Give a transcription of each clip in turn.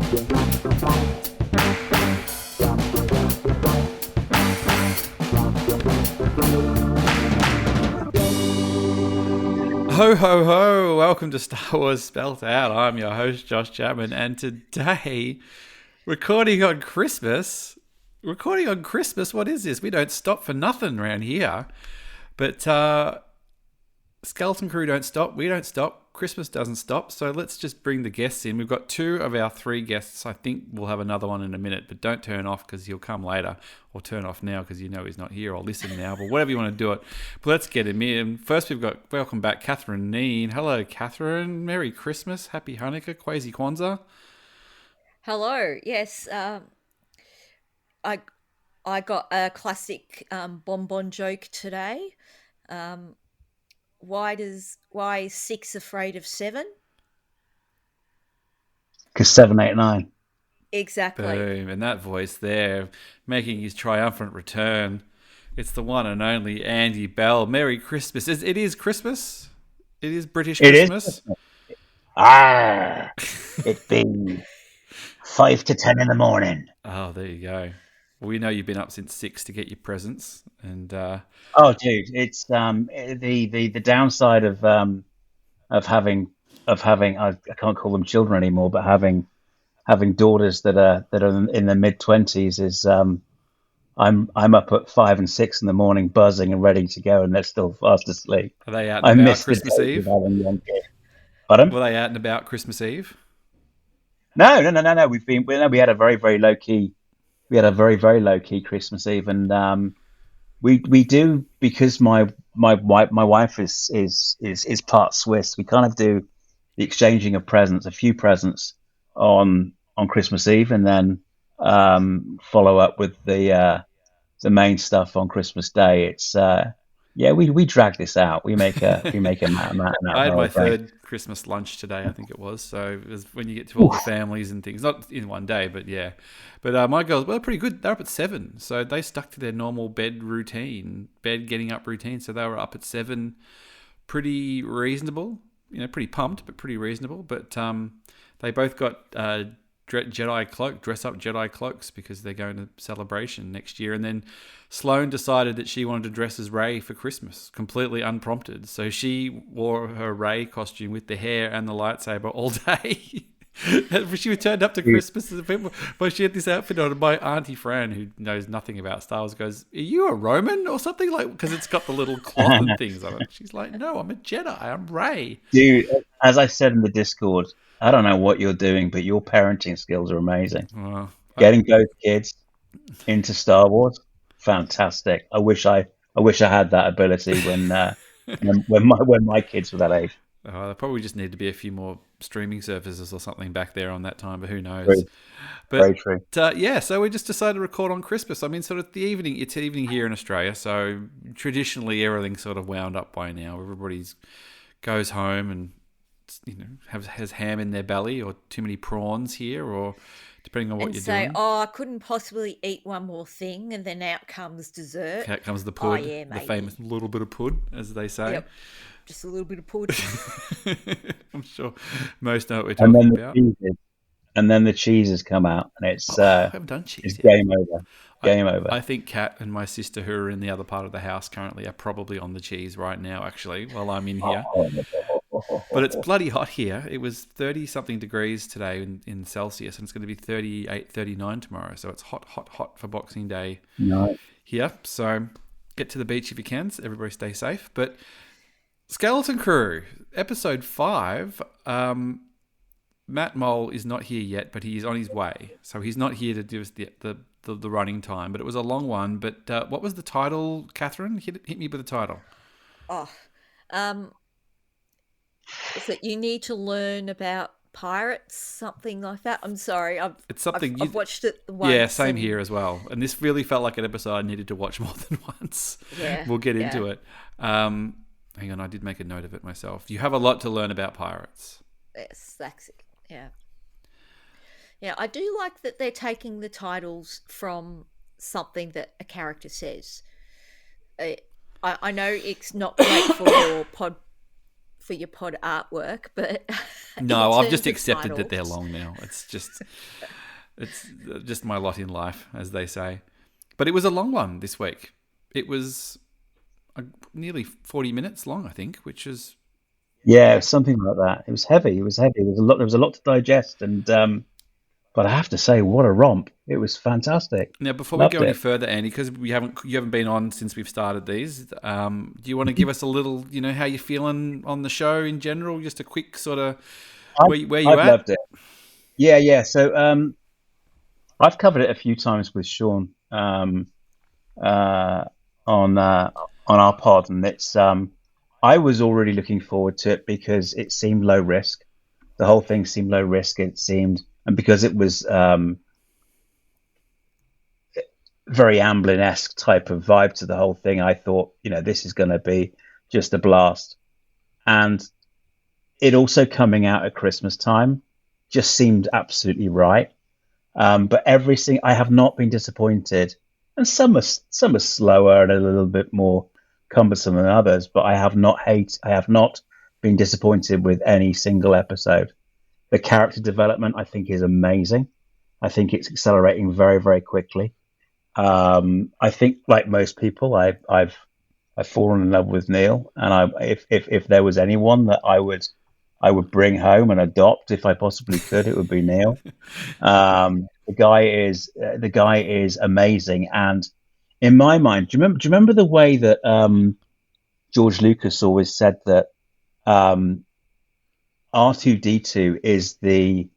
Ho, ho, ho! Welcome to Star Wars Spelt Out. I'm your host, Josh Chapman, and today, recording on Christmas, what is this? We don't stop for nothing around here. But Skeleton Crew don't stop, we don't stop, Christmas doesn't stop, so let's just bring the guests in. We've got 2 of our 3 guests. I think we'll have another one in a minute, but don't turn off because he'll come later, or turn off now because you know he's not here, or listen now, but whatever you want to do it. But let's get him in. First, we've got, welcome back, Catherine Kneen. Hello, Catherine. Merry Christmas. Happy Hanukkah. Kwasi Kwanzaa. Hello. Yes, I got a classic bonbon joke today. Why is 6 afraid of 7? Because 7, 8, 9. Exactly. Boom. And that voice there, making his triumphant return. It's the one and only Andy Bell. Merry Christmas. It is Christmas. It is British Christmas. It be 5 to 10 in the morning. Oh, there you go. We know you've been up since 6 to get your presents, and oh, dude, it's the downside of having I can't call them children anymore, but having daughters that are in their mid-20s is I'm up at 5 and 6 in the morning, buzzing and ready to go, and they're still fast asleep. Are they out and about Christmas Eve? Pardon? Were they out and about Christmas Eve? No. We had a very, very low key. We had a very, very low key Christmas Eve, and we do, because my wife is part Swiss. We kind of do the exchanging of presents, a few presents on Christmas Eve, and then follow up with the main stuff on Christmas Day. It's we drag this out. We make a I had my third Christmas lunch today, I think it was. So it was when you get to all the families and things, not in one day, but yeah. But my girls, well, pretty good. They're up at 7, so they stuck to their normal bed getting up routine. So they were up at 7, pretty reasonable. Pretty pumped, but pretty reasonable. But they both got dress up Jedi cloaks because they're going to Celebration next year. And then Sloane decided that she wanted to dress as Rey for Christmas, completely unprompted. So she wore her Rey costume with the hair and the lightsaber all day. She turned up to Christmas, but she had this outfit on. And my auntie Fran, who knows nothing about Star Wars, goes, "Are you a Roman or something?" Because it's got the little cloth and things on it. She's like, "No, I'm a Jedi. I'm Rey." Dude, as I said in the Discord, I don't know what you're doing, but your parenting skills are amazing. Getting both kids into Star Wars, fantastic. I wish I had that ability when my kids were that age. There probably just need to be a few more streaming services or something back there on that time, but who knows? True. But, very true. So we just decided to record on Christmas. I mean, sort of it's evening here in Australia, so traditionally everything's sort of wound up by now. Everybody's goes home and has ham in their belly, or too many prawns here, or depending on what you're doing. I couldn't possibly eat one more thing, and then out comes dessert. Out comes the pud, the famous little bit of pud, as they say. Yep. Just a little bit of pud. I'm sure most know what we're talking about. And then the cheeses come out, and it's I haven't done cheese it's yet. game over. Game over. I think Kat and my sister, who are in the other part of the house currently, are probably on the cheese right now, actually, while I'm in here. But it's bloody hot here. It was 30-something degrees today in Celsius, and it's going to be 38, 39 tomorrow. So it's hot for Boxing Day here. So get to the beach if you can. So everybody stay safe. But Skeleton Crew, episode 5. Matt Mole is not here yet, but he is on his way. So he's not here to give us the running time. But it was a long one. But what was the title, Catherine? Hit me with the title. Is that you need to learn about pirates, something like that? I'm sorry, I've watched it once. Yeah, same here as well. And this really felt like an episode I needed to watch more than once. Yeah, we'll get into it. Hang on, I did make a note of it myself. You have a lot to learn about pirates. Yes, that's it. Yeah. Yeah, I do like that they're taking the titles from something that a character says. I know it's not great for your pod artwork, but no, I've just accepted that they're long now. It's just my lot in life, as they say. But it was a long one this week. It was nearly 40 minutes long, I think, which is something like that. It was heavy. It was heavy. There was a lot to digest, and but I have to say, what a romp! It was fantastic. Now, before we go any further, Andy, because you haven't been on since we've started these, do you want to give us a little, how you're feeling on the show in general? Just a quick sort of where you at? I've loved it. Yeah. So I've covered it a few times with Sean on our pod, and it's I was already looking forward to it because it seemed low risk. The whole thing seemed low risk. It seemed, and because it was very Amblin-esque type of vibe to the whole thing, I thought, this is going to be just a blast. And it also coming out at Christmas time just seemed absolutely right. But I have not been disappointed, and some are slower and a little bit more cumbersome than others. But I have not been disappointed with any single episode. The character development, I think, is amazing. I think it's accelerating very, very quickly. I think, like most people, I've fallen in love with Neil, and if there was anyone that I would bring home and adopt if I possibly could, it would be Neil. The guy is amazing, and in my mind, do you remember the way that George Lucas always said that R2D2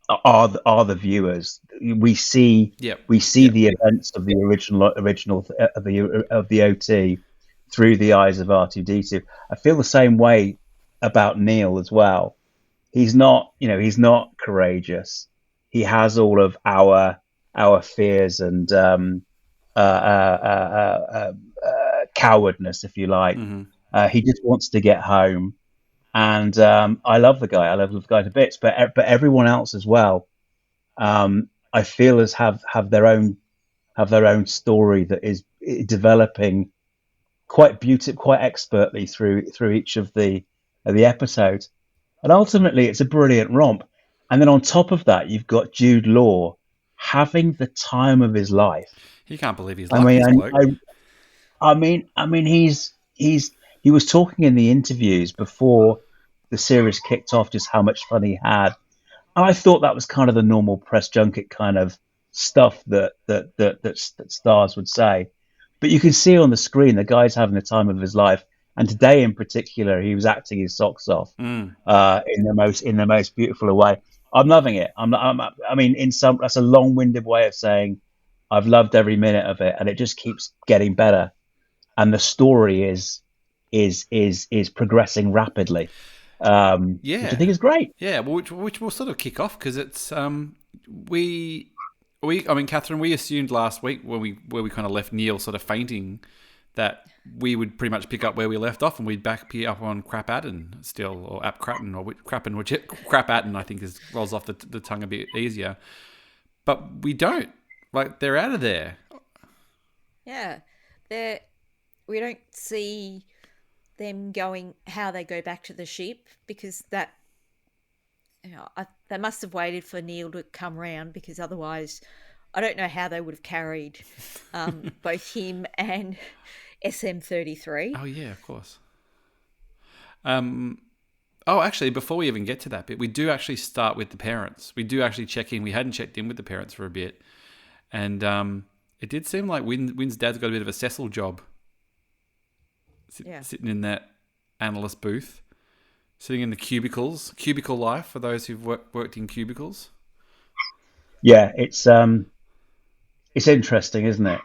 are the viewers. We see the events of the original of the OT through the eyes of R2D2. I feel the same way about Neil as well. He's not courageous. He has all of our fears and cowardness, if you like. Mm-hmm. He just wants to get home. And I love the guy. I love the guy to bits. But everyone else as well, I feel have their own story that is developing quite expertly through each of the episodes. And ultimately, it's a brilliant romp. And then on top of that, you've got Jude Law having the time of his life. He can't believe he's like this bloke. He was talking in the interviews before the series kicked off just how much fun he had. And I thought that was kind of the normal press junket kind of stuff that stars would say. But you can see on the screen the guy's having the time of his life. And today in particular, he was acting his socks off in the most beautiful way. I'm loving it. That's a long-winded way of saying I've loved every minute of it, and it just keeps getting better. And the story is progressing rapidly. Which I think is great. Yeah, which we'll sort of kick off because it's Catherine, we assumed last week where we kind of left Neil sort of fainting that we would pretty much pick up where we left off and we'd back up on Crap-Atten still, or Ap Crappen, or Crappen, which Crap-Atten I think rolls off the tongue a bit easier. But we don't. Like, they're out of there. Yeah. We don't see them how they go back to the ship, because that, they must have waited for Neil to come round, because otherwise I don't know how they would have carried both him and SM-33. Oh, yeah, of course. Actually, before we even get to that bit, we do actually start with the parents. We do actually check in. We hadn't checked in with the parents for a bit. And it did seem like Wynn's dad's got a bit of a Cecil job. Sitting in that analyst booth. Sitting in the cubicles. Cubicle life, for those who've worked in cubicles. Yeah, it's interesting, isn't it?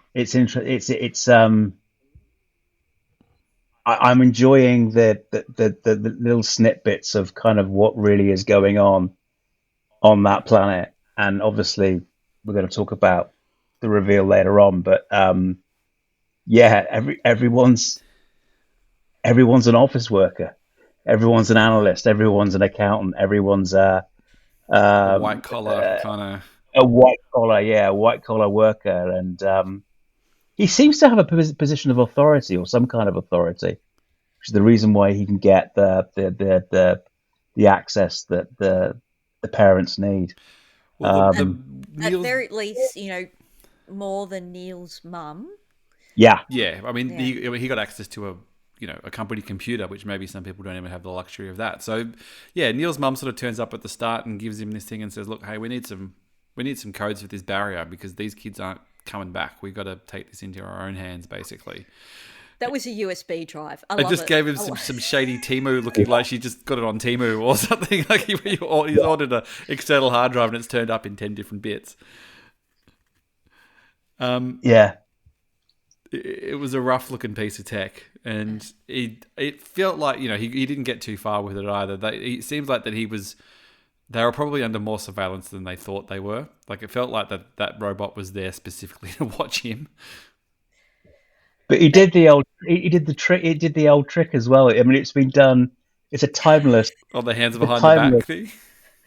I'm enjoying the little snippets of kind of what really is going on that planet, and obviously we're going to talk about the reveal later on. But everyone's an office worker, everyone's an analyst, everyone's an accountant, everyone's a white collar kind of a white collar worker, and he seems to have a position of authority or some kind of authority. which is the reason why he can get the access that the parents need. Well, the At Neil's, very least, more than Neil's mum. Yeah, yeah, I mean, Yeah. he got access to a company computer, which maybe some people don't even have the luxury of that. So, yeah, Neil's mum sort of turns up at the start and gives him this thing and says, "Look, hey, we need some codes for this barrier because these kids aren't coming back. We've got to take this into our own hands, basically." That was a USB drive. I I love just it. gave him some shady Timu looking like she just got it on Timu or something. Like he's ordered an external hard drive and it's turned up in 10 different bits. yeah. It was a rough looking piece of tech, and it felt like he didn't get too far with it either. It seems like that they were probably under more surveillance than they thought they were. Like it felt like that robot was there specifically to watch him. But he did the old he did the trick. He did the old trick as well. I mean, it's been done. It's a timeless. On the hands It's a behind the back timeless. thing.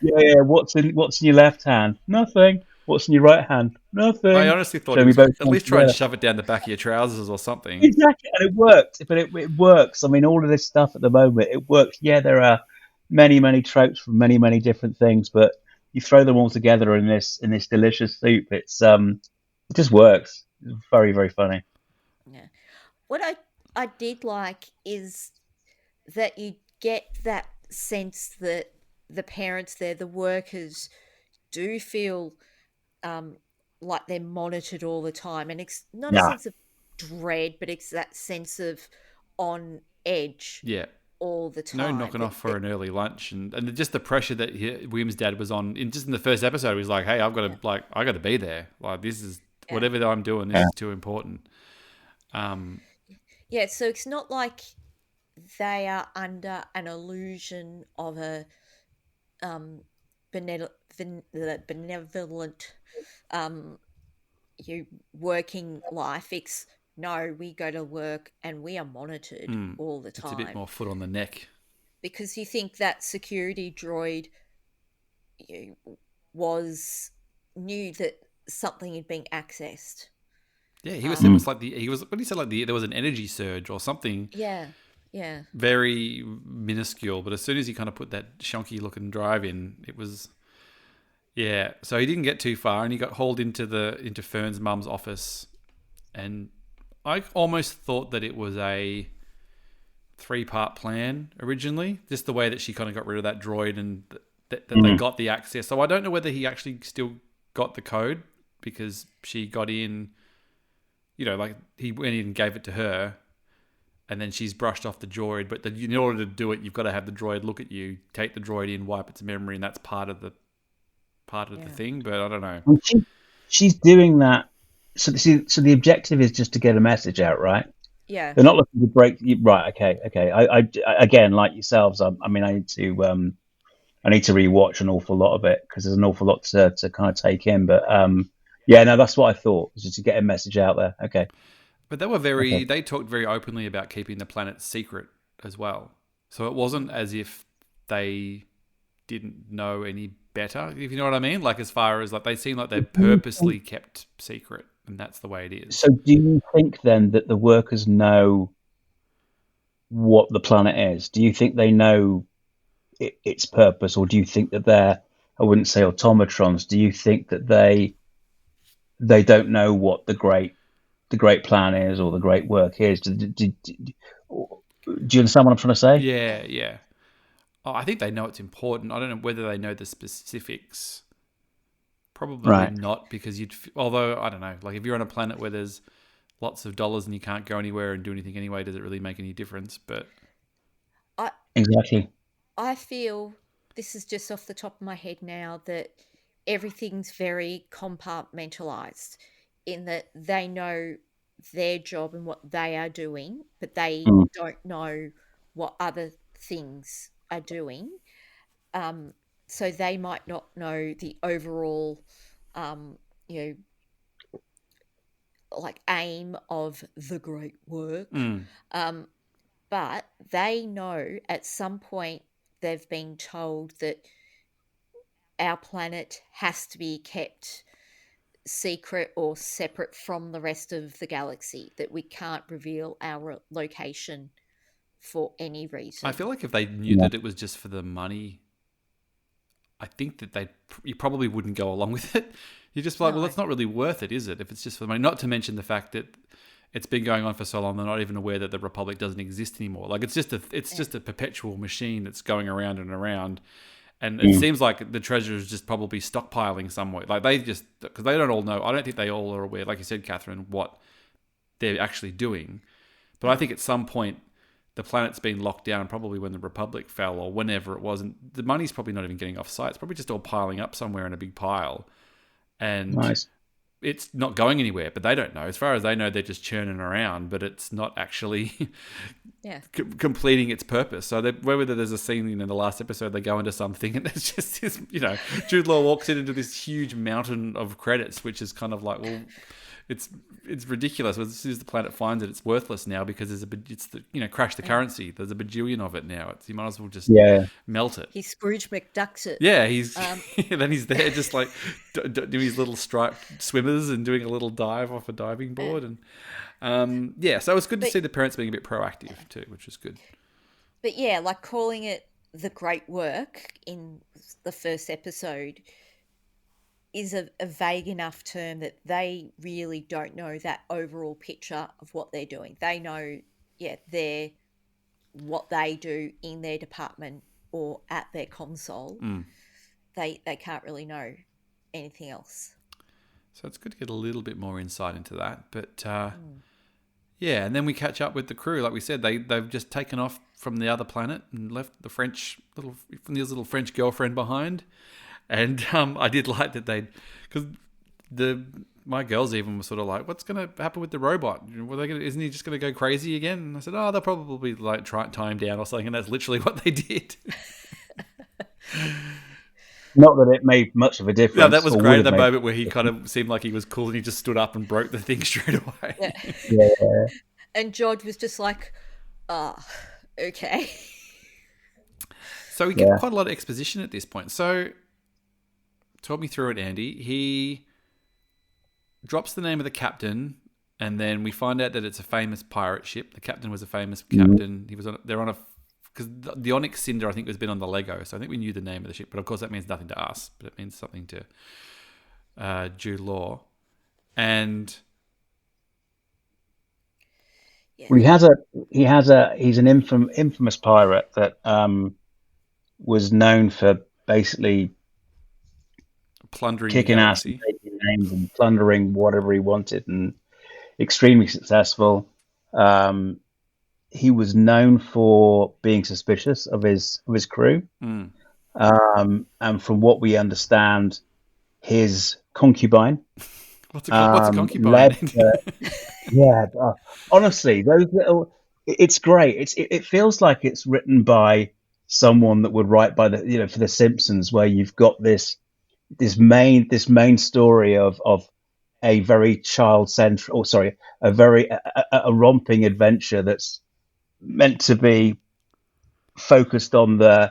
Yeah. What's in your left hand? Nothing. What's in your right hand? I Nothing. honestly thought So he we was both at come least try and together. shove it down the back of your trousers or something. Exactly, and it worked. But it works. I mean, all of this stuff at the moment, it works. Yeah, there are many tropes from many different things, but you throw them all together in this delicious soup. It just works. It's very funny. Yeah. What I did like is that you get that sense that the parents there, the workers, do feel like they're monitored all the time, and it's not a Yeah, sense of dread, but it's that sense of on edge Yeah. all the No time. knocking off for an early lunch, and just the pressure that William's dad was on. In the first episode, he was like, "Hey, I got to be there. Like this is whatever I'm doing. This yeah. is too important." Yeah, so it's not like they are under an illusion of a benevolent working life. It's no, we go to work and we are monitored all the It's a bit time, more foot on the neck. because you think that security droid was knew that something had been accessed. Yeah, he said it was like what he said, like there was an energy surge or something Yeah, yeah. very minuscule, but as soon as he kind of put that shonky looking drive in, it was. Yeah, so he didn't get too far, and he got hauled into Fern's mum's office, and I almost thought that it was a 3-part plan originally, just the way that she kind of got rid of that droid and that they got the access. So I don't know whether he actually still got the code because she got in, like he went in and gave it to her, and then she's brushed off the droid. But in order to do it, you've got to have the droid look at you, take the droid in, wipe its memory, and that's part of the thing. But I don't know. And she's doing that. So the objective is just to get a message out, right? Yeah. They're not looking to break. Right? Okay. I again, like yourselves. I mean, I need to rewatch an awful lot of it because there's an awful lot to kind of take in. But yeah, no, that's what I thought, was just to get a message out there. Okay. But they talked very openly about keeping the planet secret as well. So it wasn't as if they didn't know any better, if you know what I mean. Like as far as like they seem like they're purposely kept secret, and that's the way it is. So do you think then that the workers know what the planet is? Do you think they know its purpose, or do you think that I wouldn't say automatrons. Do you think that they don't know what the great plan is or the great work is? Do you understand what I'm trying to say? Yeah. Oh, I think they know it's important. I don't know whether they know the specifics. Probably Right. not, because although I don't know, like if you're on a planet where there's lots of dollars and you can't go anywhere and do anything anyway, does it really make any difference? But Exactly. I feel, this is just off the top of my head now, that everything's very compartmentalized in that they know their job and what they are doing, but they don't know what other things are doing. So they might not know the overall, like aim of the great work. But they know at some point they've been told that our planet has to be kept secret or separate from the rest of the galaxy, that we can't reveal our location for any reason. I feel like if they knew that it was just for the money, I think that you probably wouldn't go along with it. You're just like, well, it's not really worth it, is it? If it's just for the money. Not to mention the fact that it's been going on for so long, they're not even aware that the Republic doesn't exist anymore. Like it's just a perpetual machine that's going around and around. And it seems like the treasure is just probably stockpiling somewhere. Like because they don't all know. I don't think they all are aware, like you said, Catherine, what they're actually doing. But I think at some point, the planet's been locked down, probably when the Republic fell or whenever it was. And the money's probably not even getting off site. It's probably just all piling up somewhere in a big pile. And it's not going anywhere, but they don't know. As far as they know, they're just churning around, but it's not actually completing its purpose. So whether there's a scene in the last episode, they go into something and it's just this, Jude Law walks into this huge mountain of credits, which is kind of like, well, it's ridiculous. As soon as the planet finds it, it's worthless now because crash the currency. There's a bajillion of it now. You might as well just melt it. He Scrooge McDucks it. Yeah, then he's there just like doing his little striped swimmers and doing a little dive off a diving board. And so it's good to see the parents being a bit proactive too, which is good. But yeah, like calling it the great work in the first episode is a vague enough term that they really don't know that overall picture of what they're doing. They know, they're what they do in their department or at their console. They can't really know anything else. So it's good to get a little bit more insight into that. But and then we catch up with the crew. Like we said, they've just taken off from the other planet and left the little French girlfriend behind. And I did like that because my girls even were sort of like, what's going to happen with the robot? Isn't he just going to go crazy again? And I said, they'll probably like try time down or something. And that's literally what they did. Not that it made much of a difference. Yeah, that was great at the moment where he kind of seemed like he was cool and he just stood up and broke the thing straight away. Yeah. And George was just like, okay. So we get quite a lot of exposition at this point. So talk me through it, Andy. He drops the name of the captain, and then we find out that it's a famous pirate ship. The captain was a famous captain. He was because the Onyx Cinder, I think, has been on the Lego, so I think we knew the name of the ship. But of course, that means nothing to us, but it means something to Jude Law. And he's an infamous pirate that was known for basically plundering, kicking ass and taking names and plundering whatever he wanted, and extremely successful. He was known for being suspicious of his crew, and from what we understand, his concubine. What's a concubine? Honestly, those little. It's great. It feels like it's written by someone that would write by for The Simpsons, where you've got this main story of a very child-centric, a romping adventure that's meant to be focused on the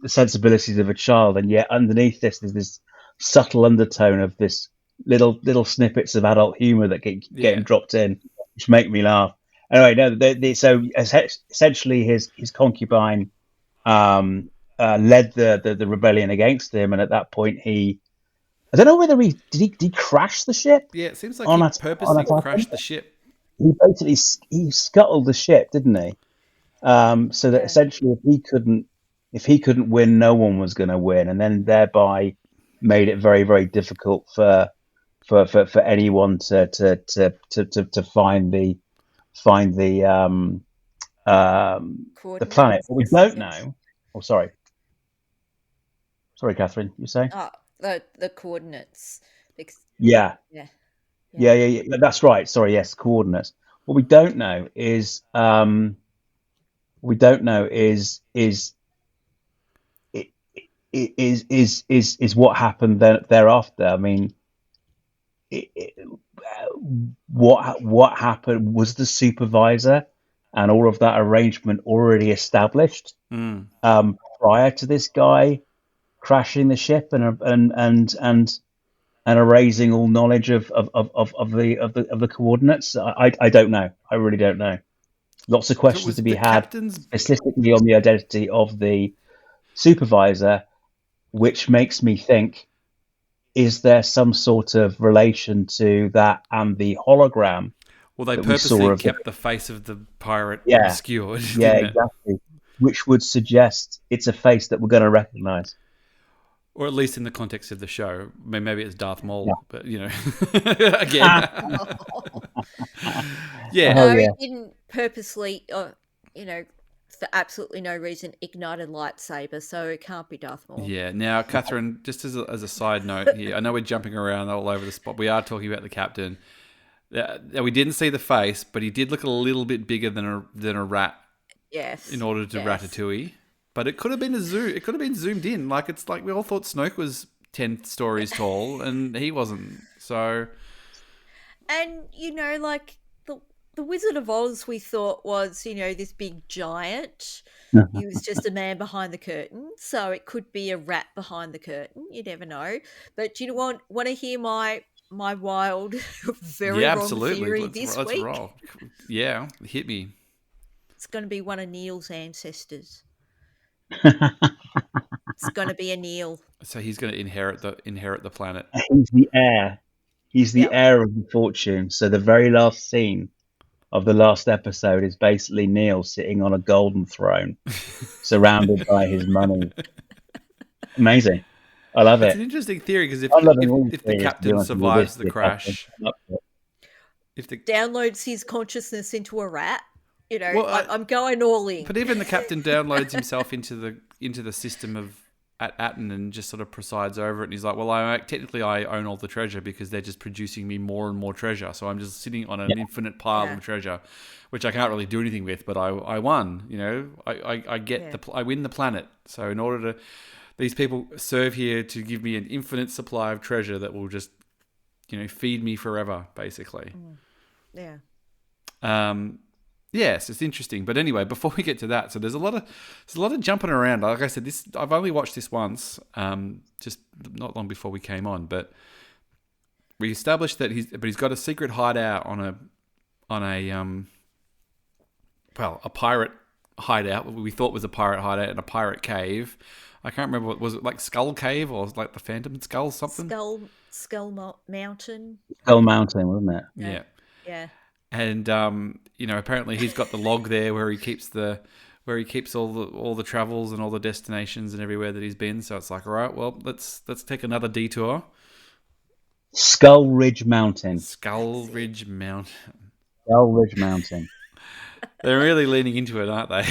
sensibilities of a child, and yet underneath this there's this subtle undertone of this little snippets of adult humor that getting dropped in, which make me laugh. Anyway, so essentially his concubine led the rebellion against him, and at that point I don't know whether did he crash the ship? Yeah, it seems like he purposely crashed the ship. He basically scuttled the ship, didn't he? So that essentially, if he couldn't win, no one was going to win, and then thereby made it very, very difficult for anyone to find the planet. But we don't know. Oh, sorry, Catherine, you say? The coordinates. Yeah. That's right. Sorry, yes, coordinates. What we don't know is what happened thereafter. I mean, what happened? Was the supervisor and all of that arrangement already established prior to this guy crashing the ship and erasing all knowledge of the coordinates? I don't know. I really don't know. Lots of So it questions was to be the had captain's. specifically on the identity of the supervisor, which makes me think, is there some sort of relation to that and the hologram Well, they that we saw purposely of the... kept the face of the pirate Yeah, obscured, yeah, didn't it? exactly. Which would suggest it's a face that we're going to recognize. Or at least in the context of the show. I mean, maybe it's Darth Yeah. Maul, but, again. Yeah. Oh, No, he yeah. didn't purposely, for absolutely no reason, ignite a lightsaber, so it can't be Darth Maul. Yeah. Now, Catherine, just as a side note here, I know we're jumping around all over the spot. We are talking about the captain. We didn't see the face, but he did look a little bit bigger than a rat Yes. in order to yes. Ratatouille. But it could have been it could have been zoomed in. Like, it's like we all thought Snoke was 10 stories tall, and he wasn't. So, And, like the Wizard of Oz, we thought was, this big giant. He was just a man behind the curtain. So it could be a rat behind the curtain. You never know. But do you want to hear my wild, very yeah, wrong absolutely. theory Let's this week? roll. Yeah, hit me. It's going to be one of Neil's ancestors. It's going to be a Neil. So he's going to inherit the planet. He's the heir. He's the Yep. heir of the fortune. So the very last scene of the last episode is basically Neil sitting on a golden throne, surrounded by his money. Amazing. I love It's an it. interesting theory because if I'm loving all these the theories, to be captain honest with you. survives This- the this crash, captain- if the Downloads his consciousness into a rat. Well, I'm going all in. but even the captain downloads himself into the system of at Atten and just sort of presides over it. And he's like, well, technically I own all the treasure because they're just producing me more and more treasure. So I'm just sitting on an infinite pile Yeah. of treasure, which I can't really do anything with. But I won. I get I win the planet. So in order to, these people serve here to give me an infinite supply of treasure that will just feed me forever, basically. Yeah. Yes, it's interesting. But anyway, before we get to that, so there's a lot of jumping around. Like I said, I've only watched this once, just not long before we came on. But we established that he's got a secret hideout on a pirate hideout. What we thought was a pirate hideout in a pirate cave. I can't remember was it like Skull Cave or like the Phantom Skull something. Skull Mountain. Skull Mountain, wasn't it? Yeah. Yeah. And apparently he's got the log there where he keeps all the travels and all the destinations and everywhere that he's been. So it's like, all right, well, let's take another detour. Skull Ridge Mountain. Skull Ridge Mountain. Skull Ridge Mountain. They're really leaning into it, aren't they?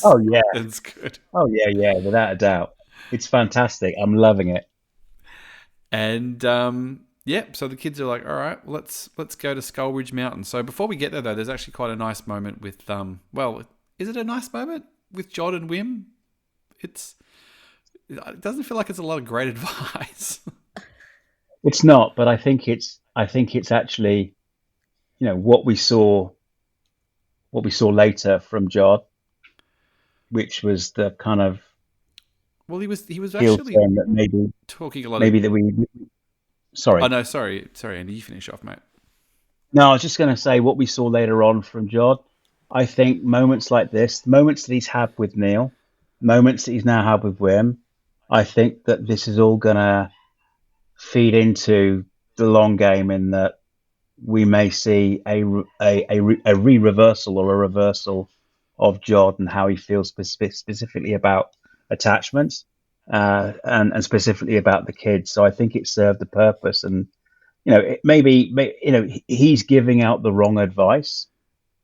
Oh yeah, it's good. oh yeah, without a doubt. It's fantastic. I'm loving it. And so the kids are like, all right, let's go to Skull Ridge Mountain. So before we get there, though, there's actually quite a nice moment with is it a nice moment with Jod and Wim? It doesn't feel like it's a lot of great advice. It's not, but I think it's actually, what we saw later from Jod, which was the kind of Well, he was heel actually turn that maybe talking a lot. that we. Sorry. Oh no, sorry, Andy, you finish off, mate. No, I was just going to say what we saw later on from Jod. I think moments like this, moments that he's had with Neil, moments that he's now had with Wim, I think that this is all going to feed into the long game in that we may see a re-reversal or a reversal of Jod and how he feels specifically about attachments and specifically about the kids. So I think it served the purpose. And maybe he's giving out the wrong advice,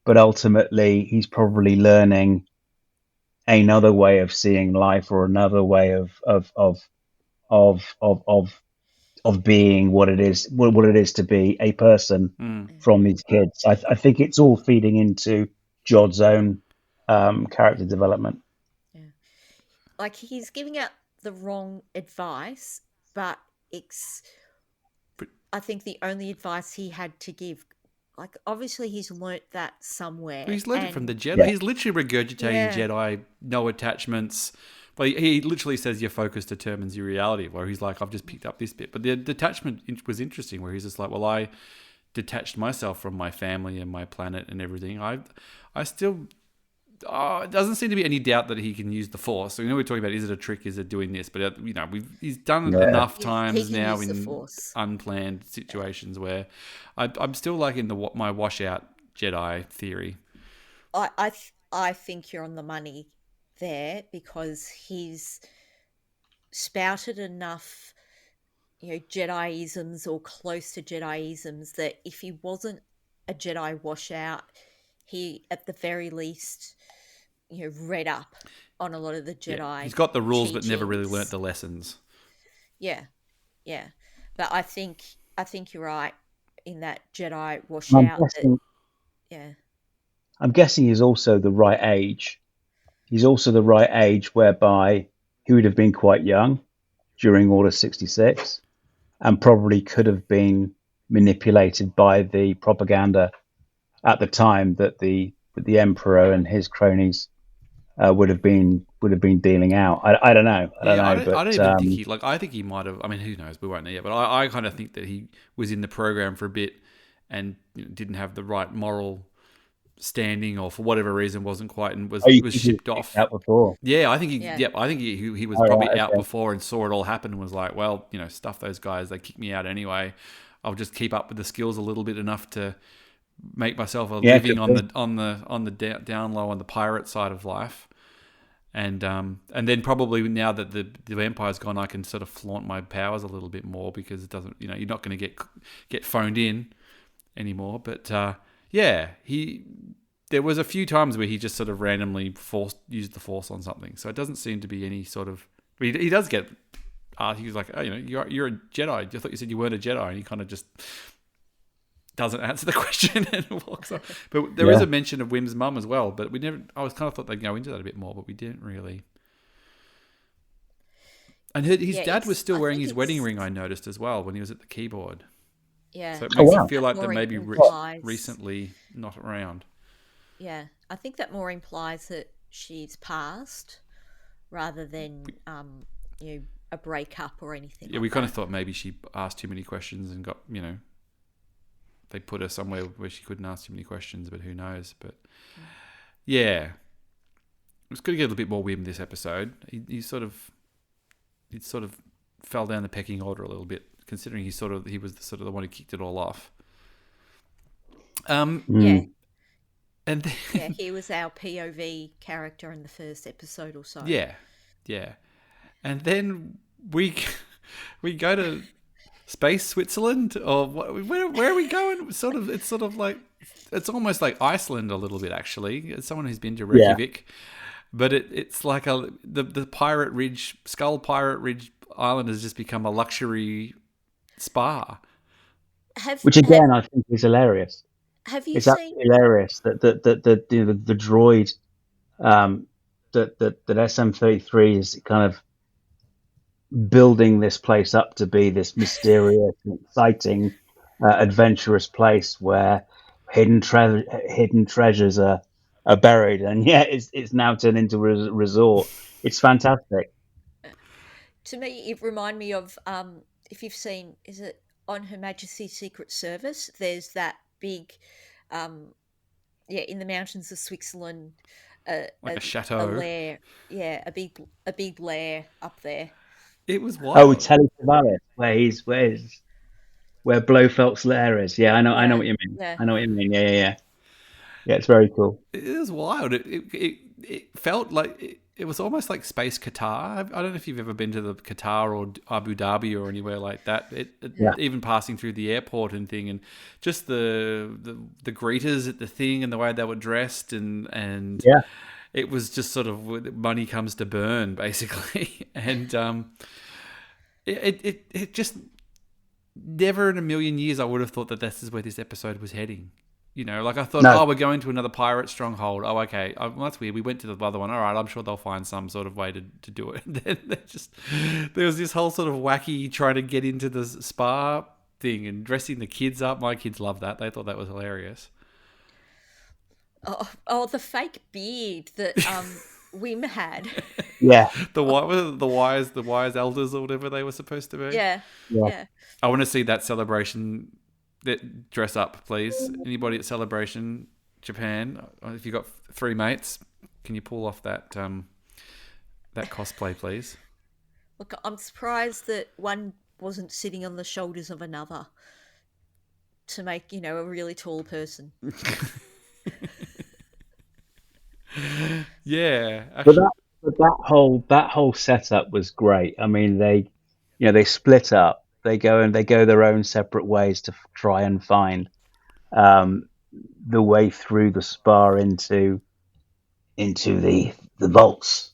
but ultimately he's probably learning another way of seeing life or another way of being what it is to be a person from these kids. I think it's all feeding into Jod's own character development. Yeah. Like he's giving out the wrong advice, but I think the only advice he had to give. Like, obviously, he's learnt that somewhere. He's learned it from the Jedi. Yeah. He's literally regurgitating Jedi, no attachments. But he literally says your focus determines your reality, where he's like, I've just picked up this bit. But the detachment was interesting, where he's just like, well, detached myself from my family and my planet and everything, I still. It doesn't seem to be any doubt that he can use the Force. So, we're talking about, is it a trick? Is it doing this? But, he's done it enough times he can now use the in Force. unplanned situations where I'm still like in my washout Jedi theory. I think you're on the money there, because he's spouted enough, Jedi-isms or close to Jedi-isms that if he wasn't a Jedi washout, he at the very least, read up on a lot of the Jedi. Yeah. He's got the rules, teachings. but never really learnt the lessons. Yeah, but I think you're right in that Jedi washout. I'm guessing he's also the right age. He's also the right age whereby he would have been quite young during Order 66 and probably could have been manipulated by the propaganda at the time that the Emperor and his cronies would have been dealing out. I don't know. I don't even think he I think he might have. I mean, who knows? We won't know yet. But I kind of think that he was in the program for a bit and didn't have the right moral standing, or for whatever reason wasn't quite, and was shipped off. Out before. Yeah, I think he was probably out before and saw it all happen and was like, well, stuff those guys. They kicked me out anyway. I'll just keep up with the skills a little bit enough to make myself a living on the down low on the pirate side of life. And then probably now that the Empire's gone, I can sort of flaunt my powers a little bit more, because it doesn't, you're not going to get phoned in anymore. But there was a few times where he just sort of randomly used the Force on something. So it doesn't seem to be any sort of. He does get. He was like, oh, you're a Jedi. I thought you said you weren't a Jedi, and he kind of just doesn't answer the question and walks off. But there is a mention of Wim's mum as well, but we never. I was kind of thought they'd go into that a bit more, but we didn't really. And his dad was still wearing his wedding ring, I noticed as well, when he was at the keyboard. Yeah. So it makes me feel like they're maybe recently not around. Yeah, I think that more implies that she's passed rather than a breakup or anything. Yeah, we kind of thought maybe she asked too many questions and got they put her somewhere where she couldn't ask too many questions, but who knows? But yeah, it was good to get a little bit more Wim this episode. He sort of fell down the pecking order a little bit, considering he was the one who kicked it all off. Yeah. And then, he was our POV character in the first episode or so. Yeah. And then we go to space Switzerland, or where are we going? It's almost like Iceland a little bit, actually. As someone who's been to Reykjavik, but it's like the Pirate Ridge, Skull Pirate Ridge Island has just become a luxury spa. Which again, I think is hilarious. Have you it's seen? Absolutely hilarious that the droid that SM-33 is kind of building this place up to be this mysterious, exciting, adventurous place where hidden treasures are buried, and it's now turned into a resort. It's fantastic. To me, it reminded me of if you've seen, is it on Her Majesty's Secret Service? There's that big, in the mountains of Switzerland, like a chateau, a lair, a big lair up there. It was wild. Oh, Telly Savalas, where Blofeld's lair is. Yeah, I know what you mean. Yeah. I know what you mean. Yeah. Yeah, it's very cool. It was wild. It felt like it was almost like space Qatar. I don't know if you've ever been to the Qatar or Abu Dhabi or anywhere like that. Even passing through the airport and thing, and just the greeters at the thing and the way they were dressed and it was just sort of money comes to burn, basically. And it just never in a million years I would have thought that this is where this episode was heading. I thought, we're going to another pirate stronghold. Oh, okay. Well, that's weird. We went to the other one. All right, I'm sure they'll find some sort of way to do it. And then there was this whole sort of wacky trying to get into the spa thing and dressing the kids up. My kids loved that. They thought that was hilarious. Oh, the fake beard that Wim had. Yeah. The wise elders or whatever they were supposed to be. Yeah. I want to see that celebration dress up, please. Anybody at Celebration Japan? If you got 3 mates, can you pull off that cosplay, please? Look, I'm surprised that one wasn't sitting on the shoulders of another to make, a really tall person. Yeah, actually. But that whole setup was great. I mean, they split up. They go their own separate ways to try and find the way through the spa into the vaults,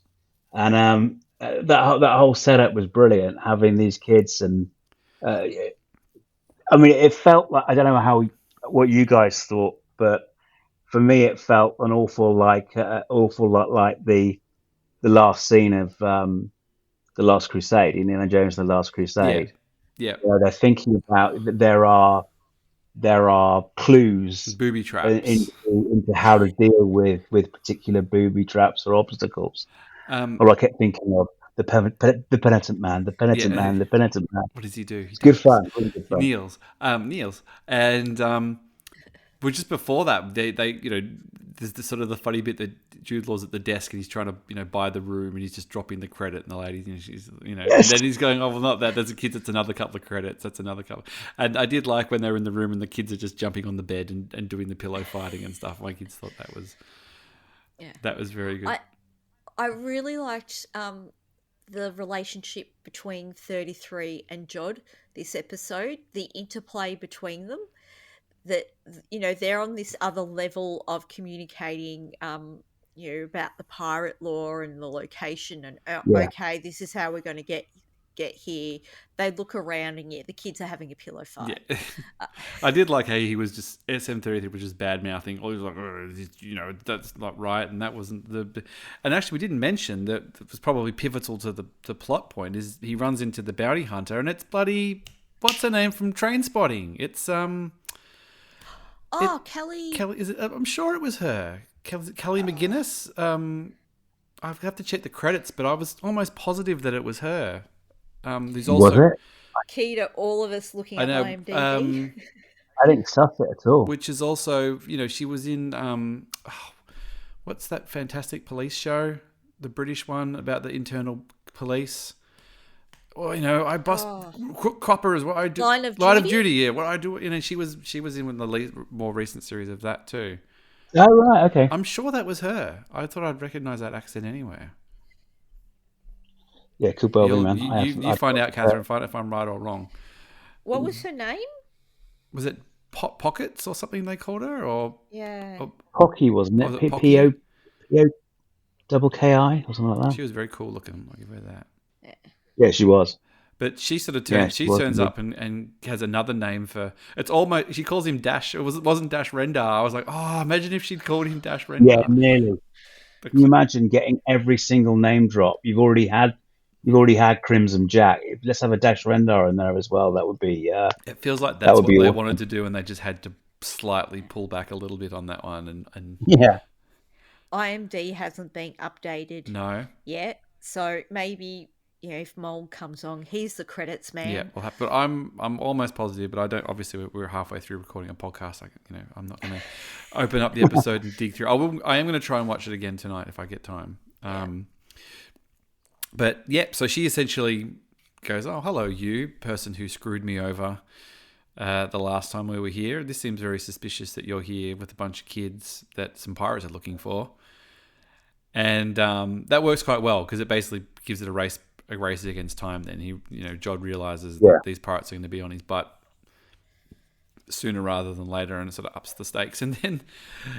and that whole setup was brilliant. Having these kids, and I mean, it felt like, I don't know what you guys thought, but for me, it felt an awful lot like the last scene of the Last Crusade, Indiana Jones, the Last Crusade. Yeah. They're thinking about that there are clues, booby traps, into how to deal with particular booby traps or obstacles. Or I kept thinking of the penitent man, the penitent man, the penitent man. What does he do? It's good fun. Really good fun. He kneels, and but just before that, they there's the sort of the funny bit that Jude Law's at the desk and he's trying to buy the room and he's just dropping the credit, and the lady she's Yes. and then he's going, oh well, not that, there's a kid, that's another couple of credits, that's another couple. And I did like when they're in the room and the kids are just jumping on the bed and doing the pillow fighting and stuff. My kids thought that was very good. I really liked the relationship between 33 and Jod this episode, the interplay between them, that they're on this other level of communicating about the pirate lore and the location, and okay, this is how we're going to get here. They look around and the kids are having a pillow fight. Yeah. I did like how he was just SM33 was just bad mouthing. He was like, that's not right, and that wasn't the. And actually, we didn't mention that it was probably pivotal to the plot point. Is he runs into the bounty hunter, and it's bloody, what's her name from Trainspotting? It's Kelly. Kelly, is it? I'm sure it was her. Kelly McGuinness. I have to check the credits, but I was almost positive that it was her. There's also, was it? Key to all of us looking at IMDb. I didn't suss it at all. Which is also, she was in what's that fantastic police show, the British one about the internal police. Well, I bust copper is what I do. Line of Duty, yeah. What I do, she was in the more recent series of that too. Oh right, okay. I'm sure that was her. I thought I'd recognise that accent anywhere. Yeah, could well be, man. You find out, Catherine. Find out if I'm right or wrong. What was her name? Was it Pockets or something they called her? Or Pocky, wasn't it? P-O-double-K-I or something like that. She was very cool looking. I'll give her that. Yeah, she was. But she sort of turns up and has another name for. It's almost, she calls him Dash. It wasn't Dash Rendar. I was like, oh, imagine if she'd called him Dash Rendar. Yeah, nearly. Can you imagine getting every single name drop? You've already had Crimson Jack. Let's have a Dash Rendar in there as well. That would be. It feels like that's what they wanted to do, and they just had to slightly pull back a little bit on that one. And yeah. IMDb hasn't been updated yet, so maybe. If Mold comes on, he's the credits man. Yeah, but I'm almost positive, but I don't. Obviously, we're halfway through recording a podcast. I'm not going to open up the episode and dig through. I am going to try and watch it again tonight if I get time. But so she essentially goes, "Oh, hello, you person who screwed me over the last time we were here. This seems very suspicious that you're here with a bunch of kids that some pirates are looking for." And that works quite well because it basically gives it a race against time. Then Jod realizes that these pirates are going to be on his butt sooner rather than later, and it sort of ups the stakes. And then,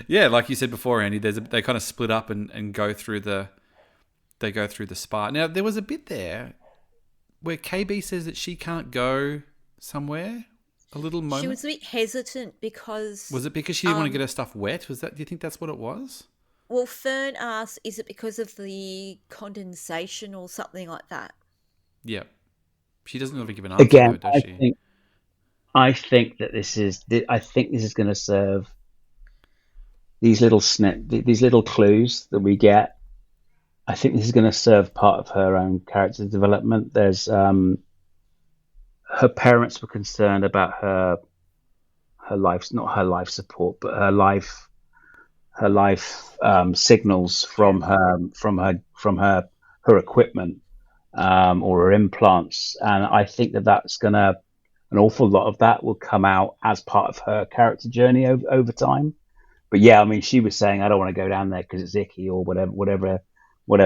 like you said before, Andy, they kind of split up and go through the spa. Now there was a bit there where KB says that she can't go somewhere. A little moment. She was a bit hesitant because she didn't want to get her stuff wet? Was that? Do you think that's what it was? Well, Fern asked, is it because of the condensation or something like that? Yeah. She doesn't even give an answer, again, though, does she? I think that this is going to serve these little these little clues that we get. I think this is going to serve part of her own character development. There's her parents were concerned about her not her life support, but her life signals from her equipment or her implants, and I think that's gonna an awful lot of that will come out as part of her character journey over time. But yeah, I mean, she was saying, I don't want to go down there because it's icky or whatever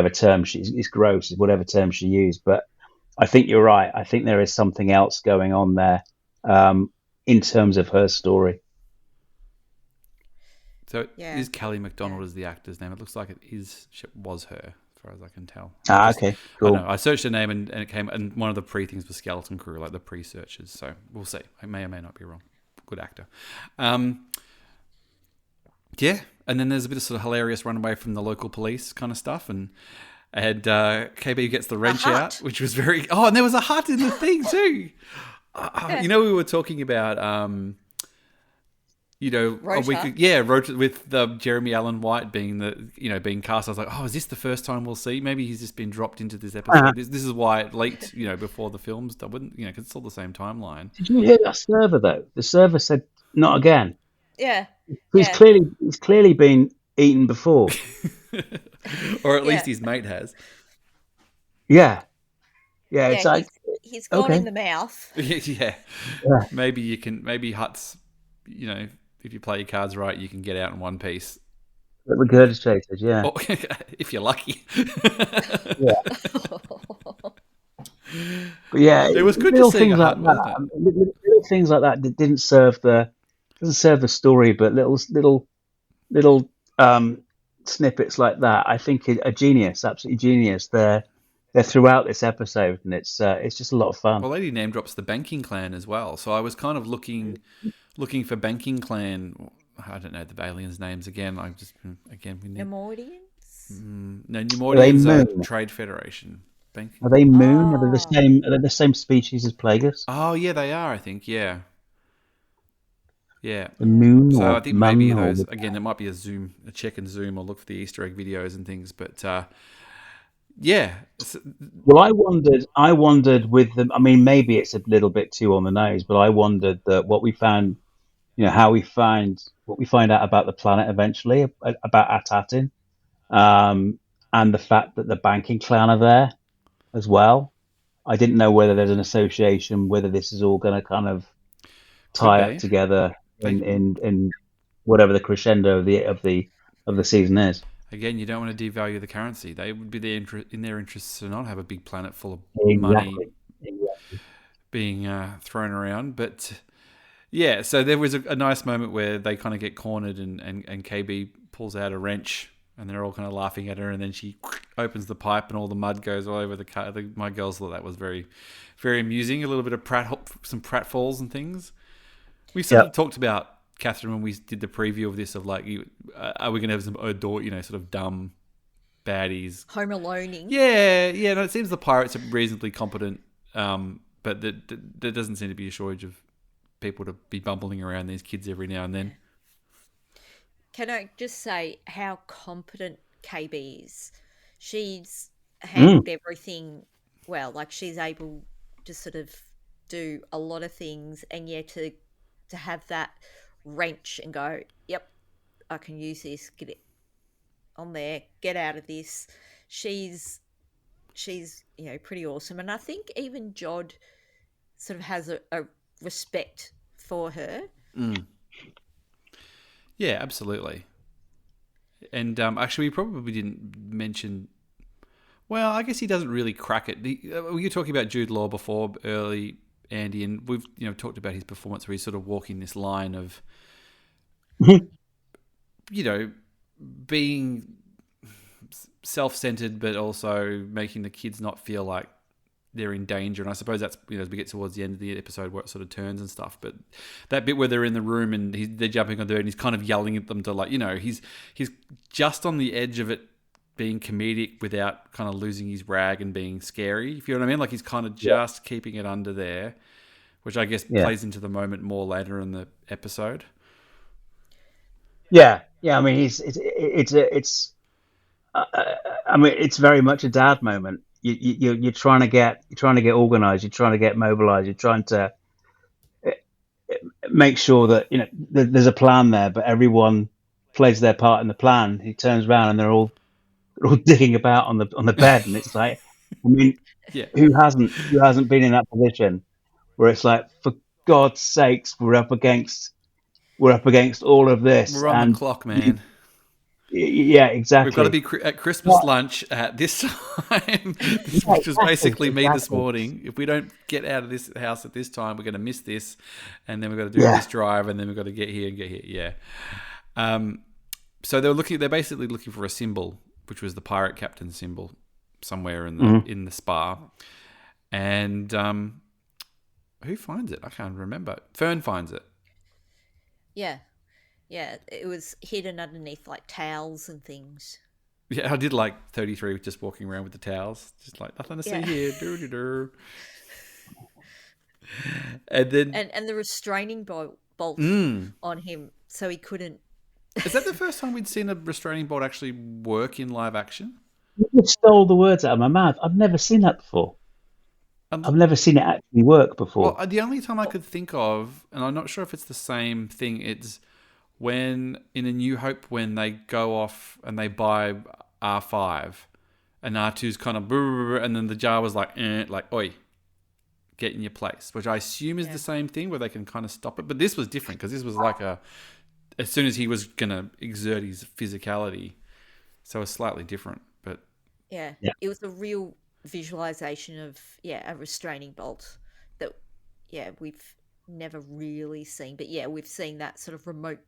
term it's gross, whatever term she used. But I think you're right. I think there is something else going on there in terms of her story. So is Kelly MacDonald is the actor's name? It looks like was her, as far as I can tell. Okay, cool. I searched her name and it came, and one of the pre-things was Skeleton Crew, like the pre-searches. So we'll see. I may or may not be wrong. Good actor. Yeah, and then there's a bit of sort of hilarious runaway from the local police kind of stuff, and KB gets the wrench out, which was very... Oh, and there was a hut in the thing too. You know, we were talking about... with Jeremy Allen White being cast. I was like, oh, is this the first time we'll see? Maybe he's just been dropped into this episode. Uh-huh. This is why it leaked, before the films. I wouldn't, because it's all the same timeline. Did you hear that server though? The server said, "Not again." Yeah, he's clearly been eaten before, or at least his mate has. Yeah. It's like he's gone in the mouth. Yeah. Maybe Huts. If you play your cards right, you can get out in one piece. Regurgitated, yeah. Or, if you're lucky. Yeah. But yeah, it was good to see things like that. Little things like that didn't serve the story, but little snippets like that, I think, are genius, absolutely genius. They're throughout this episode, and it's just a lot of fun. Well, Lady name drops the banking clan as well, so I was kind of looking for banking clan. I don't know the aliens' names again. Nemoidians? No, Nemoidians are Trade Federation. Are they Moon? Are they the same species as Plagueis? Oh yeah, they are. I think yeah. The Moon. So I think maybe those again. It might be a check and zoom, or look for the Easter egg videos and things. But yeah. Well, I wondered with them. I mean, maybe it's a little bit too on the nose, but I wondered that what we found, what we find out about the planet eventually, about Atatin, and the fact that the banking clan are there as well. I didn't know whether there's an association, whether this is all going to kind of tie up together in whatever the crescendo of the season is. Again, you don't want to devalue the currency. They would be in their interests to not have a big planet full of money being thrown around. But yeah, so there was a nice moment where they kind of get cornered and KB pulls out a wrench and they're all kind of laughing at her, and then she opens the pipe and all the mud goes all over the car. My girls thought that was very, very amusing. A little bit of some pratfalls and things. We sort of talked about, Catherine, when we did the preview of this, of like, are we going to have some sort of dumb baddies? Home Aloneing. Yeah. No, it seems the pirates are reasonably competent, but there doesn't seem to be a shortage of people to be bumbling around these kids every now and then. Can I just say how competent KB is? She's handled everything well. Like, she's able to sort of do a lot of things, and yet to have that wrench and go, yep, I can use this, get it on there, get out of this. She's pretty awesome. And I think even Jod sort of has a respect for her. Yeah, absolutely. And actually, we probably didn't mention... Well, I guess he doesn't really crack it. We were talking about Jude Law before, early, Andy, and we've talked about his performance where he's sort of walking this line of, being self-centered, but also making the kids not feel like they're in danger. And I suppose that's, as we get towards the end of the episode where it sort of turns and stuff. But that bit where they're in the room and they're jumping on the bed and he's kind of yelling at them to, like, he's just on the edge of it being comedic without kind of losing his rag and being scary, if you know what I mean. Like, he's kind of just keeping it under there, which I guess plays into the moment more later in the episode. Yeah. I mean, it's very much a dad moment. You're trying to get organized. You're trying to get mobilized. You're trying to. make sure that there's a plan there, but everyone plays their part in the plan. He turns around and they're all digging about on the bed, and it's like, I mean, Yeah. who hasn't been in that position where it's like, for God's sakes, we're up against all of this, We're on the and clock, man. yeah, exactly. We've got to be at Christmas lunch at this time, which was basically me this morning. If we don't get out of this house at this time, we're going to miss this, and then we've got to do this drive, and then we've got to get here and get here. Yeah. So they're basically looking for a symbol, which was the pirate captain symbol, somewhere in the spa, and who finds it? I can't remember. Fern finds it. Yeah. Yeah, it was hidden underneath like towels and things. Yeah, I did like 33 just walking around with the towels, just like nothing to see here. Doo-doo-doo. And then and the restraining bolt on him, so he couldn't. Is that the first time we'd seen a restraining bolt actually work in live action? You stole the words out of my mouth. I've never seen that before. I've never seen it actually work before. Well, the only time I could think of, and I'm not sure if it's the same thing, it's when in A New Hope, when they go off and they buy R5 and R2's kind of and then the jar was like oi, get in your place, which I assume is the same thing where they can kind of stop it. But this was different because this was like as soon as he was going to exert his physicality, so it's slightly different. But yeah, it was a real visualization of a restraining bolt that we've never really seen. But we've seen that sort of remote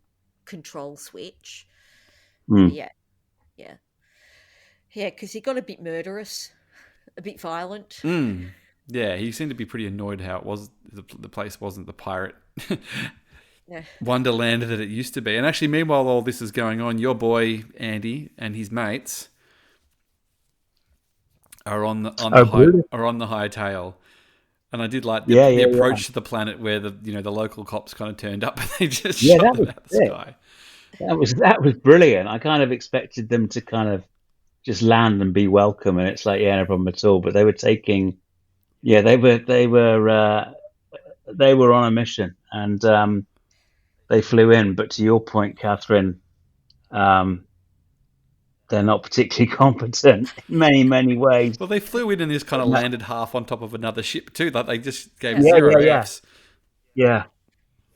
control switch. Yeah, because he got a bit murderous, a bit violent. Yeah, he seemed to be pretty annoyed how it was. The place wasn't the pirate wonderland that it used to be. And actually, meanwhile, all this is going on, your boy Andy and his mates are on the high tail. And I did like the approach to the planet where the local cops kind of turned up and they just shot them out of the sky. That was brilliant. I kind of expected them to kind of just land and be welcome, and it's like, no problem at all. But they were taking, they were on a mission, and they flew in. But to your point, Catherine, they're not particularly competent in many ways. Well, they flew in and just kind of landed half on top of another ship too. Like they just gave zero Fs. Yeah.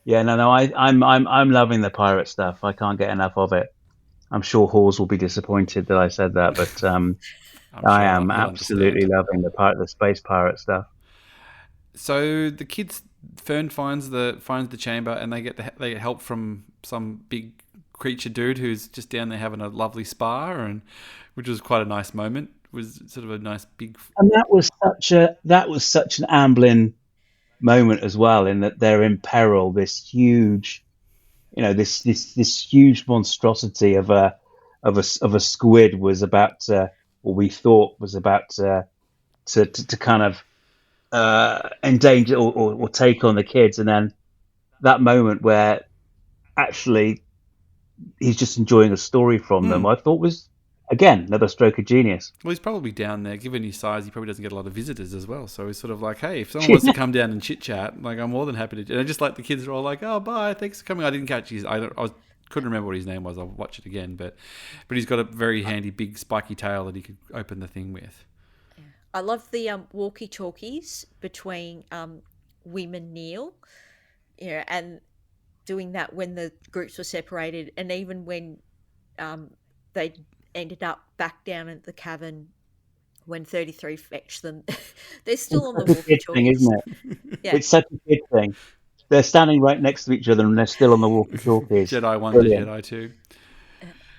No. I'm loving the pirate stuff. I can't get enough of it. I'm sure Hawes will be disappointed that I said that, but I am absolutely loving the space pirate stuff. So the kids, Fern finds the chamber, and they get help from some big creature dude who's just down there having a lovely spa, and which was quite a nice moment. It was sort of a nice big. And that was such an Amblin moment as well, in that they're in peril. This huge, this huge monstrosity of a squid was about to, or we thought was about to kind of endanger or take on the kids, and then that moment where actually he's just enjoying a story from them, I thought was, again, another stroke of genius. Well, he's probably down there, given his size, he probably doesn't get a lot of visitors as well. So he's sort of like, hey, if someone wants to come down and chit-chat, like, I'm more than happy to. And I just like the kids are all like, oh, bye, thanks for coming. I didn't catch couldn't remember what his name was. I'll watch it again. But he's got a very handy, big, spiky tail that he could open the thing with. I love the walkie-talkies between Wim and Neil, and doing that when the groups were separated, and even when they ended up back down at the cavern when 33 fetched them, they're still on the walkie-talkies. Isn't it? Yeah. It's such a good thing. They're standing right next to each other and they're still on the walkie-talkies. Jedi 1 to Jedi 2.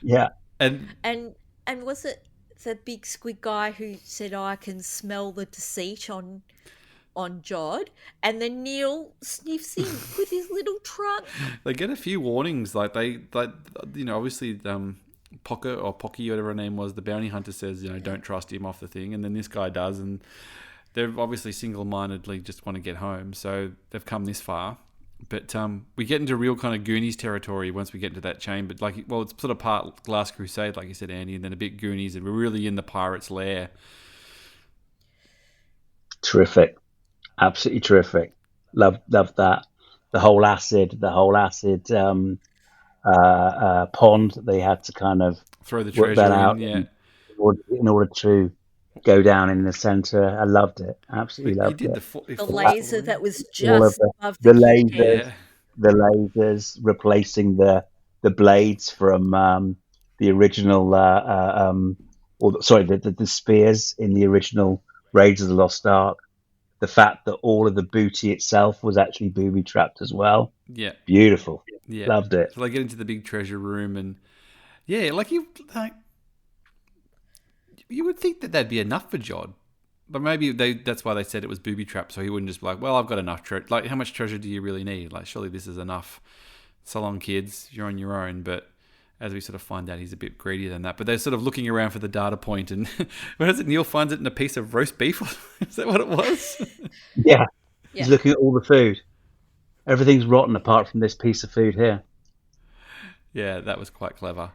Yeah. And was it the big squid guy who said, I can smell the deceit on Jod, and then Neil sniffs him with his little trunk. They get a few warnings, obviously Pocket or Pocky, whatever her name was, the bounty hunter says, don't trust him off the thing, and then this guy does, and they're obviously single-mindedly just want to get home, so they've come this far. But we get into real kind of Goonies territory once we get into that chamber. It's sort of part Last Crusade, like you said, Andy, and then a bit Goonies, and we're really in the pirate's lair. Terrific. Absolutely terrific. Love that. the whole acid pond. They had to kind of Throw the work that treasure in, out yeah. in order to go down in the center. I loved it. Absolutely But he loved did it. the The fourth laser story. that was All of just above the the kitty hut. lasers, Yeah. the lasers replacing the blades from the original, the spears in the original Raiders of the Lost Ark. The fact that all of the booty itself was actually booby trapped as well. Yeah. Beautiful. Yeah. Loved it. So they get into the big treasure room and yeah, like you would think that that'd be enough for Jod. But maybe that's why they said it was booby trapped, so he wouldn't just be like, well, I've got enough treasure. Like, how much treasure do you really need? Like, surely this is enough. So long, kids, you're on your own. But as we sort of find out, he's a bit greedier than that. But they're sort of looking around for the data point, and what is it? Neil finds it in a piece of roast beef. Is that what it was? Yeah. Yeah. He's looking at all the food. Everything's rotten apart from this piece of food here. Yeah, that was quite clever.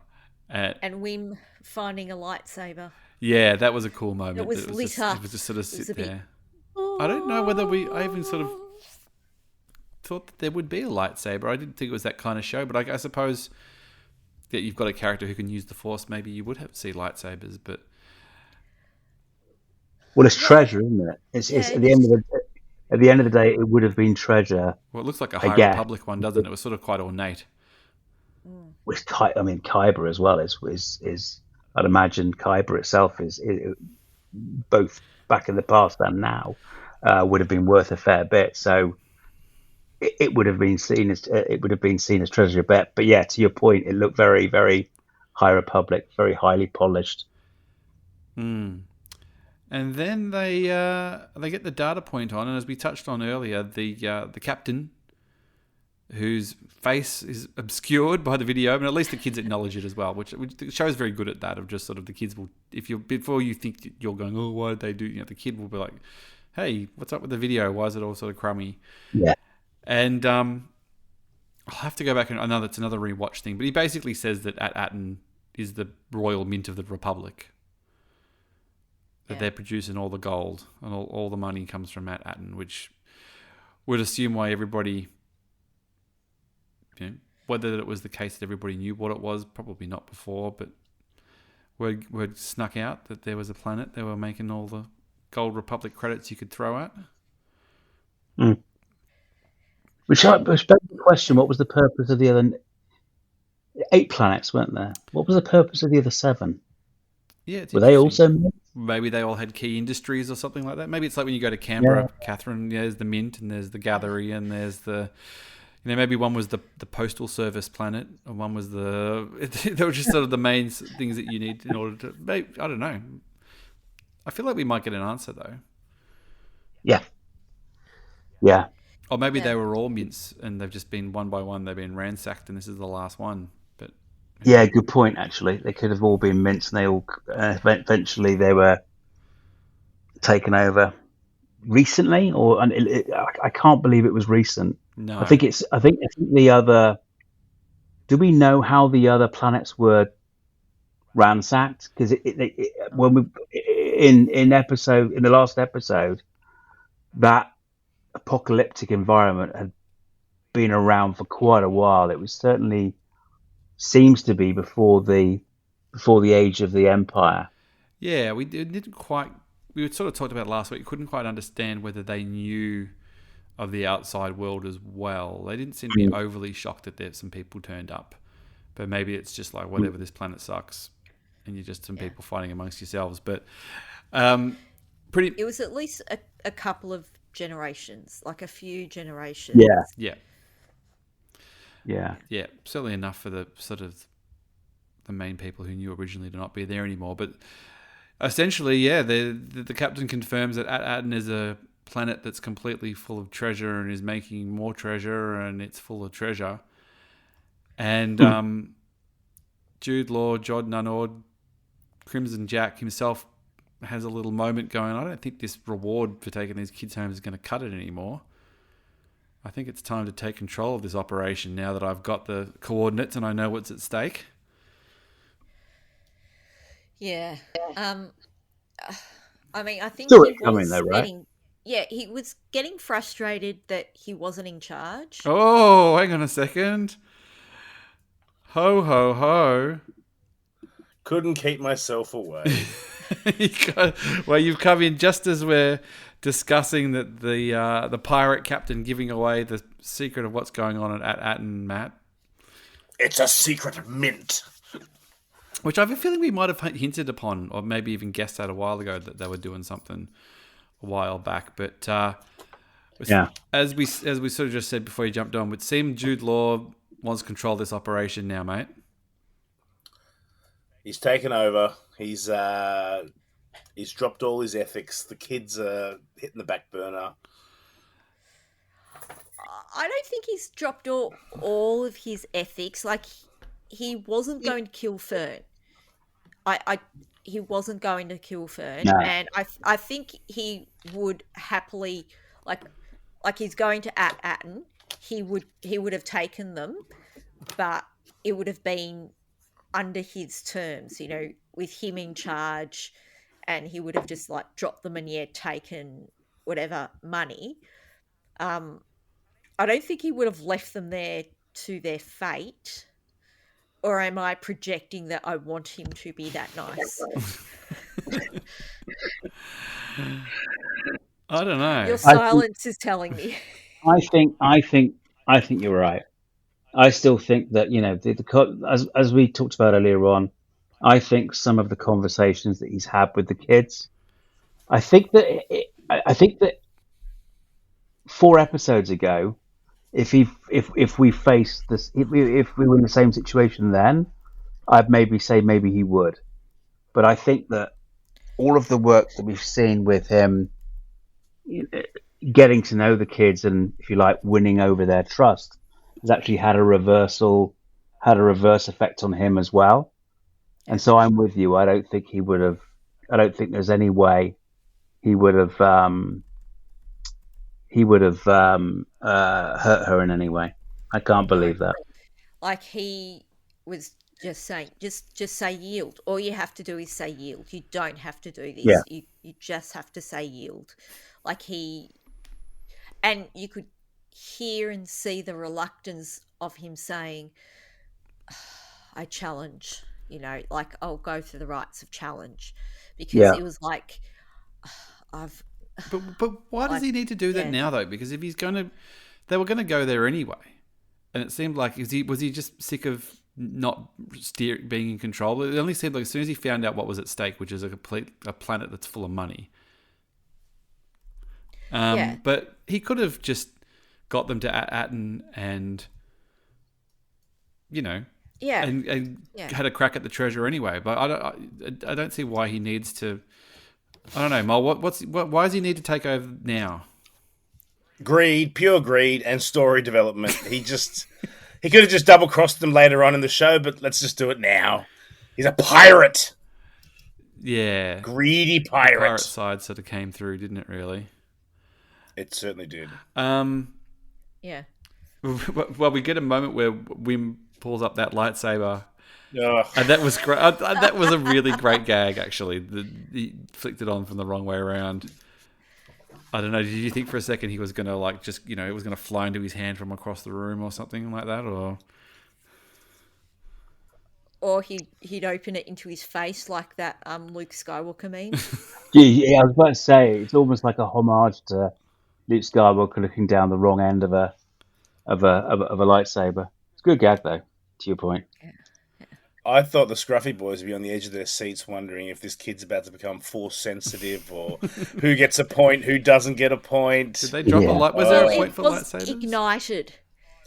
And Wim finding a lightsaber. Yeah, that was a cool moment. It was lit up. It was just sort of It was sit a bit- there. I don't know whether I even sort of thought that there would be a lightsaber. I didn't think it was that kind of show, but I suppose that you've got a character who can use the Force. Maybe you would have to see lightsabers, but Well, it's treasure, isn't it? It's at the end of the day, it would have been treasure. well, it looks like a High Again. Republic one, doesn't it? It was sort of quite ornate. With Kyber as well is I'd imagine Kyber itself is both back in the past and now would have been worth a fair bit. So it would have been seen as treasure bet. But yeah, to your point, it looked very, very High Republic, very highly polished. And then they get the data point on, and as we touched on earlier, the captain, whose face is obscured by the video, but at least the kids acknowledge it as well, which the show's very good at that. Of just sort of the kids will, before you think you're going, oh, why did they do? The kid will be like, hey, what's up with the video? Why is it all sort of crummy? Yeah. And I'll have to go back and it's another rewatch thing, but he basically says that Atten is the royal mint of the Republic. That they're producing all the gold and all the money comes from Atten, which would assume why everybody, whether it was the case that everybody knew what it was, probably not before, but word snuck out that there was a planet they were making all the Gold Republic credits you could throw at. Which begs the question: what was the purpose of the other 8 planets? Weren't there? What was the purpose of the other 7? Yeah, were they also? Maybe they all had key industries or something like that. Maybe it's like when you go to Canberra, Catherine. There's the Mint, and there's the Gathery, and there's the. Maybe one was the postal service planet, and one was they were just sort of the main things that you need in order to. Maybe, I don't know. I feel like we might get an answer though. Yeah. Or maybe they were all mints, and they've just been one by one. They've been ransacked, and this is the last one. But yeah, good point. Actually, they could have all been mints, and they all eventually they were taken over recently. I can't believe it was recent. No, I think the other. Do we know how the other planets were ransacked? Because when we in the last episode, that apocalyptic environment had been around for quite a while. It was certainly seems to be before the age of the Empire. Yeah, we didn't quite. We sort of talked about it last week. Couldn't quite understand whether they knew of the outside world as well. They didn't seem to be overly shocked that there's some people turned up, but maybe it's just like whatever. This planet sucks, and you're just some people fighting amongst yourselves. But It was at least a couple of generations, like a few generations. Yeah. Certainly enough for the sort of the main people who knew originally to not be there anymore. But essentially, the captain confirms that Atten is a planet that's completely full of treasure and is making more treasure, and it's full of treasure. And Jude Law, Jod Nunord, Crimson Jack himself has a little moment going, I don't think this reward for taking these kids home is going to cut it anymore. I think it's time to take control of this operation now that I've got the coordinates and I know what's at stake. Yeah. I mean, I think Saw it coming though, right? Yeah, he was getting frustrated that he wasn't in charge. Oh, hang on a second. Ho, ho, ho. Couldn't keep myself away. Well, you've come in just as we're discussing that the pirate captain giving away the secret of what's going on at Atten, Matt. It's a secret mint. Which I have a feeling we might have hinted upon, or maybe even guessed at a while ago that they were doing something a while back. But as we sort of just said before you jumped on, it would seem Jude Law wants to control this operation now, mate. He's taken over. He's dropped all his ethics. The kids are hitting the back burner. I don't think he's dropped all of his ethics. Like, he wasn't going to kill Fern. He wasn't going to kill Fern, No. and I think he would happily, like he's going to Atten. He would have taken them, but it would have been under his terms, with him in charge, and he would have just like dropped them and taken whatever money. I don't think he would have left them there to their fate. Or am I projecting that I want him to be that nice? I don't know. Your silence is telling me. I think you're right. I still think that as we talked about earlier on, I think some of the conversations that he's had with the kids, I think that 4 episodes ago, if we faced this, if we were in the same situation then, I'd maybe say maybe he would. But I think that all of the work that we've seen with him, getting to know the kids and, if you like, winning over their trust, has actually had a reverse effect on him as well. And so I'm with you. I don't think there's any way he would have hurt her in any way. I can't believe that. Like, he was just saying, just say yield. All you have to do is say yield. You don't have to do this. Yeah. You just have to say yield. And you could hear and see the reluctance of him saying, I challenge, I'll go through the rights of challenge, because it was like, But why does he need to do that now, though? Because if he's they were going to go there anyway, and it seemed like was he just sick of not being in control? It only seemed like as soon as he found out what was at stake, which is a planet that's full of money. But he could have just got them to Atten and and had a crack at the treasure anyway. But I don't see why he needs to. I don't know, Mol. Why does he need to take over now? Greed, pure greed, and story development. He could have just double crossed them later on in the show, but let's just do it now. He's a pirate. Yeah, greedy pirate. The pirate side sort of came through, didn't it? Really, it certainly did. Yeah. Well, we get a moment where Wim pulls up that lightsaber. Ugh. And that was great. That was a really great gag, actually. He flicked it on from the wrong way around. I don't know. Did you think for a second he was going to it was going to fly into his hand from across the room or something like that, or he'd open it into his face like that Luke Skywalker meme? Yeah, I was about to say it's almost like a homage to Luke Skywalker looking down the wrong end of a lightsaber. It's a good gag, though. To your point. Yeah. I thought the Scruffy boys would be on the edge of their seats wondering if this kid's about to become force sensitive or who gets a point, who doesn't get a point. Did they drop a light? Was there a point for lightsabers? Ignited.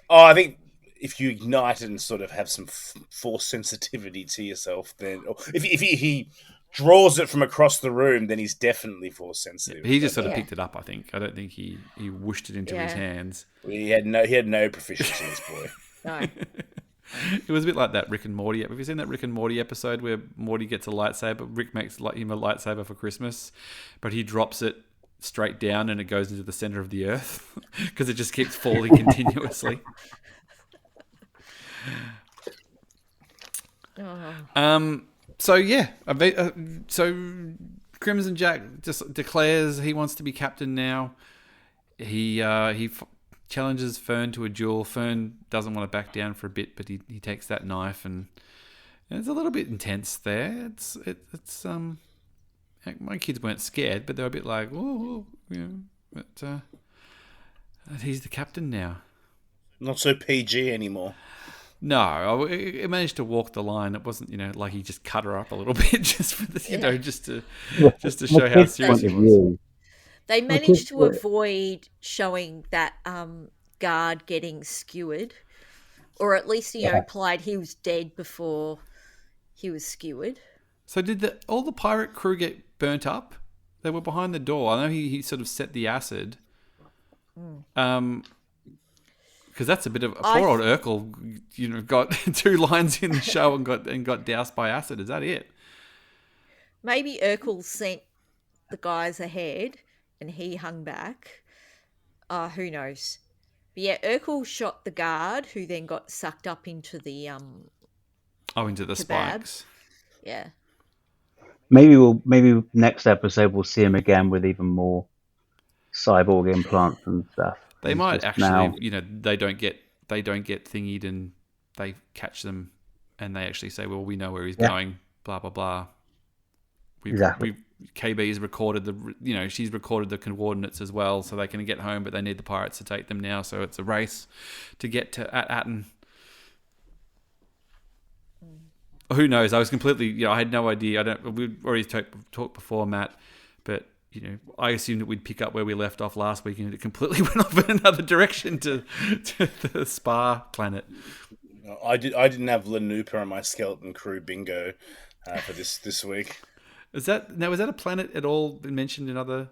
Oh, I think if you ignite it and sort of have some force sensitivity to yourself, then if he draws it from across the room, then he's definitely force sensitive. He just sort of picked it up, I think. I don't think he whooshed it into his hands. He had no proficiency, this boy. No. It was a bit like that Rick and Morty. Have you seen that Rick and Morty episode where Morty gets a lightsaber? Rick makes him a lightsaber for Christmas, but he drops it straight down and it goes into the center of the earth because it just keeps falling continuously. Oh. So Crue Crimson Jack just declares he wants to be captain now. He challenges Fern to a duel. Fern doesn't want to back down for a bit, but he takes that knife, and it's a little bit intense there. It's my kids weren't scared, but they were a bit like, oh, but he's the captain now. Not so PG anymore. No, it managed to walk the line. It wasn't, like he just cut her up a little bit, just for the, just to show how serious he was. They managed to avoid showing that guard getting skewered, or at least implied he was dead before he was skewered. So did all the pirate crew get burnt up? They were behind the door. I know he sort of set the acid. Because that's a bit of poor old Urkel. Got 2 lines in the show and got doused by acid. Is that it? Maybe Urkel sent the guys ahead and he hung back. Who knows? But yeah, Urkel shot the guard, who then got sucked up into the into the kebab. spikes. Yeah. Maybe next episode we'll see him again with even more cyborg implants and stuff. They might actually, they don't get thingied and they catch them and they actually say, well, we know where he's going, blah, blah, blah. KB's recorded she's recorded the coordinates as well, so they can get home, but they need the pirates to take them now, so it's a race to get to Atten. Who knows? I was completely, I had no idea. We've already talked before, Matt, but I assumed that we'd pick up where we left off last week, and it completely went off in another direction to the Spa planet. I didn't have Lanupa on my skeleton crew bingo for this week. Was that a planet at all been mentioned in other?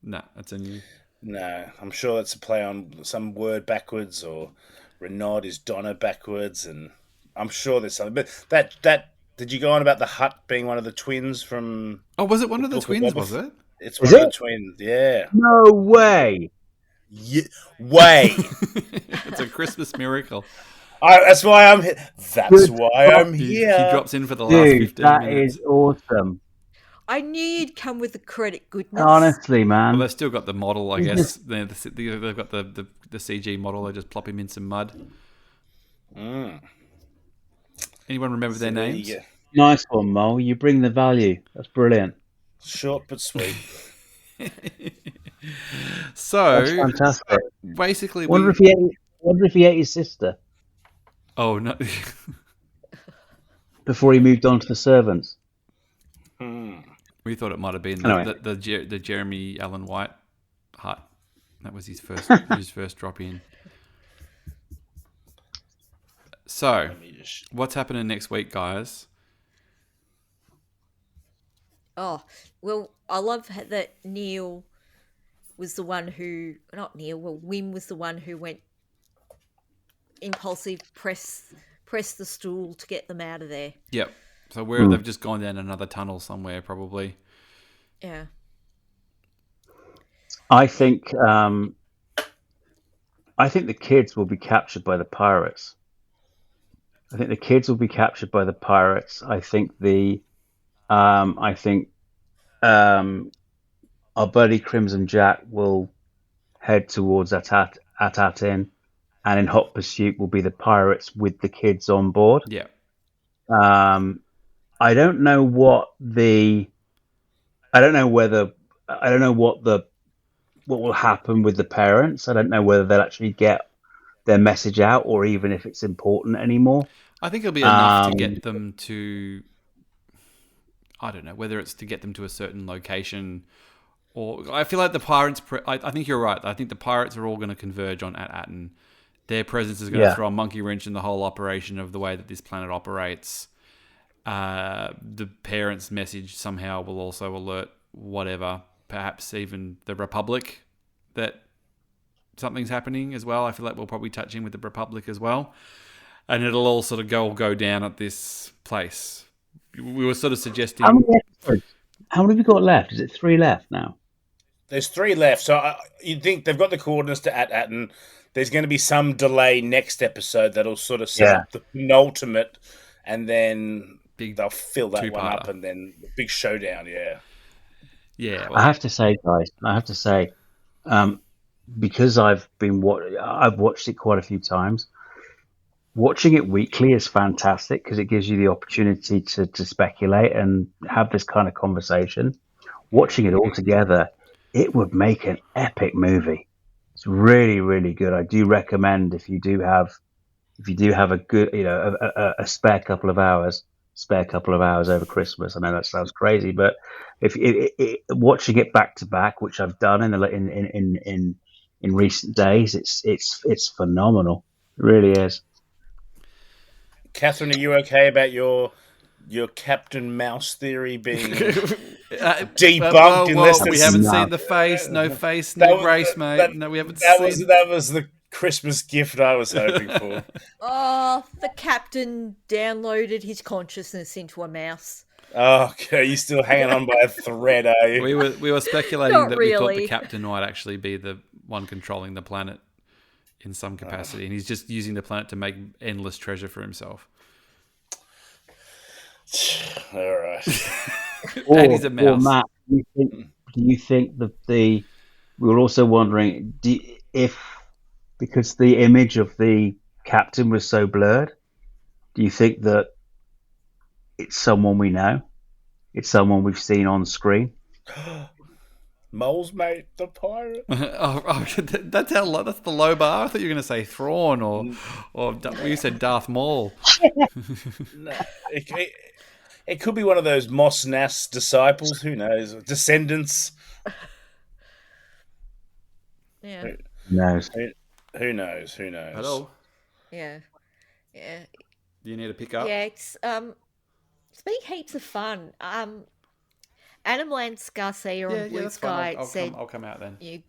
No, that's a new. No, I'm sure it's a play on some word backwards, or Renaud is Donna backwards, and I'm sure there's something. But that did you go on about the hut being one of the twins from? Oh, was it one of the twins? Was it? It's one of the twins. Yeah. No way. Way. It's a Christmas miracle. That's why I'm here. That's why I'm here. He drops in for the last 15 minutes. That is awesome. I knew you'd come with the credit goodness. Honestly, man. Well, they've still got the model, I guess. They've got the CG model. They just plop him in some mud. Anyone remember their names? Yeah. Nice one, Mo. You bring the value. That's brilliant. Short but sweet. So, that's fantastic. Basically, wonder if he ate his sister. Oh no! Before he moved on to the servants. We thought it might have been the Jeremy Allen White hut. That was his first drop in. So, what's happening next week, guys? Oh, well, I love that Neil was the one who... Not Neil, well, Wim was the one who went impulsive, press the stool to get them out of there. Yep. So they've just gone down another tunnel somewhere, probably. Yeah. I think the kids will be captured by the pirates. I think our buddy Crimson Jack will head towards Attatin, and in hot pursuit will be the pirates with the kids on board. Yeah. I don't know what will happen with the parents. I don't know whether they'll actually get their message out, or even if it's important anymore. I think it'll be enough to get them to, I don't know, whether it's to get them to a certain location, or I feel like the pirates, I think you're right. I think the pirates are all going to converge on Atten. Their presence is going to throw a monkey wrench in the whole operation of the way that this planet operates. The parents' message somehow will also alert whatever, perhaps even the Republic, that something's happening as well. I feel like we'll probably touch in with the Republic as well. And it'll all sort of go down at this place. We were sort of suggesting... How many have we got left? Is it 3 left now? There's 3 left. So you'd think they've got the coordinates to Atten. There's going to be some delay next episode that'll sort of set up the penultimate, and then they'll fill that one up, and then the big showdown, Yeah, I have to say, guys, um, because I've watched it quite a few times. Watching it weekly is fantastic because it gives you the opportunity to speculate and have this kind of conversation. Watching it all together, it would make an epic movie. It's really, really good. I do recommend if you do have a good, a spare couple of hours over Christmas. I know that sounds crazy, but if watching it back to back, which I've done in recent days, it's phenomenal. It really is. Catherine, are you okay about your Captain Mouse theory being debunked in less than? We haven't No. seen the face. No face, That no was grace, mate. that, No, we haven't that seen. was the Christmas gift I was hoping for. Oh, the captain downloaded his consciousness into a mouse. Oh, okay, you still hanging on by a thread, are you? We were speculating Not that we thought the really. captain might actually be the one controlling the planet in some capacity, and he's just using the planet to make endless treasure for himself. All right. And he's a mouse. Matt, do you think that we were also wondering if because the image of the captain was so blurred, do you think that it's someone we know? It's someone we've seen on screen? Moles, mate, the pirate. That's the low bar. I thought you were going to say Thrawn or you said Darth Maul. No, it could be one of those Mos Nass disciples. Who knows? Descendants. Yeah. No. Who knows? Who knows? Hello. Yeah. Yeah. Do you need to pick up? Yeah, it's been heaps of fun. Adam Lance Garcia on Blue that's Sky fine. said I'll come out then. you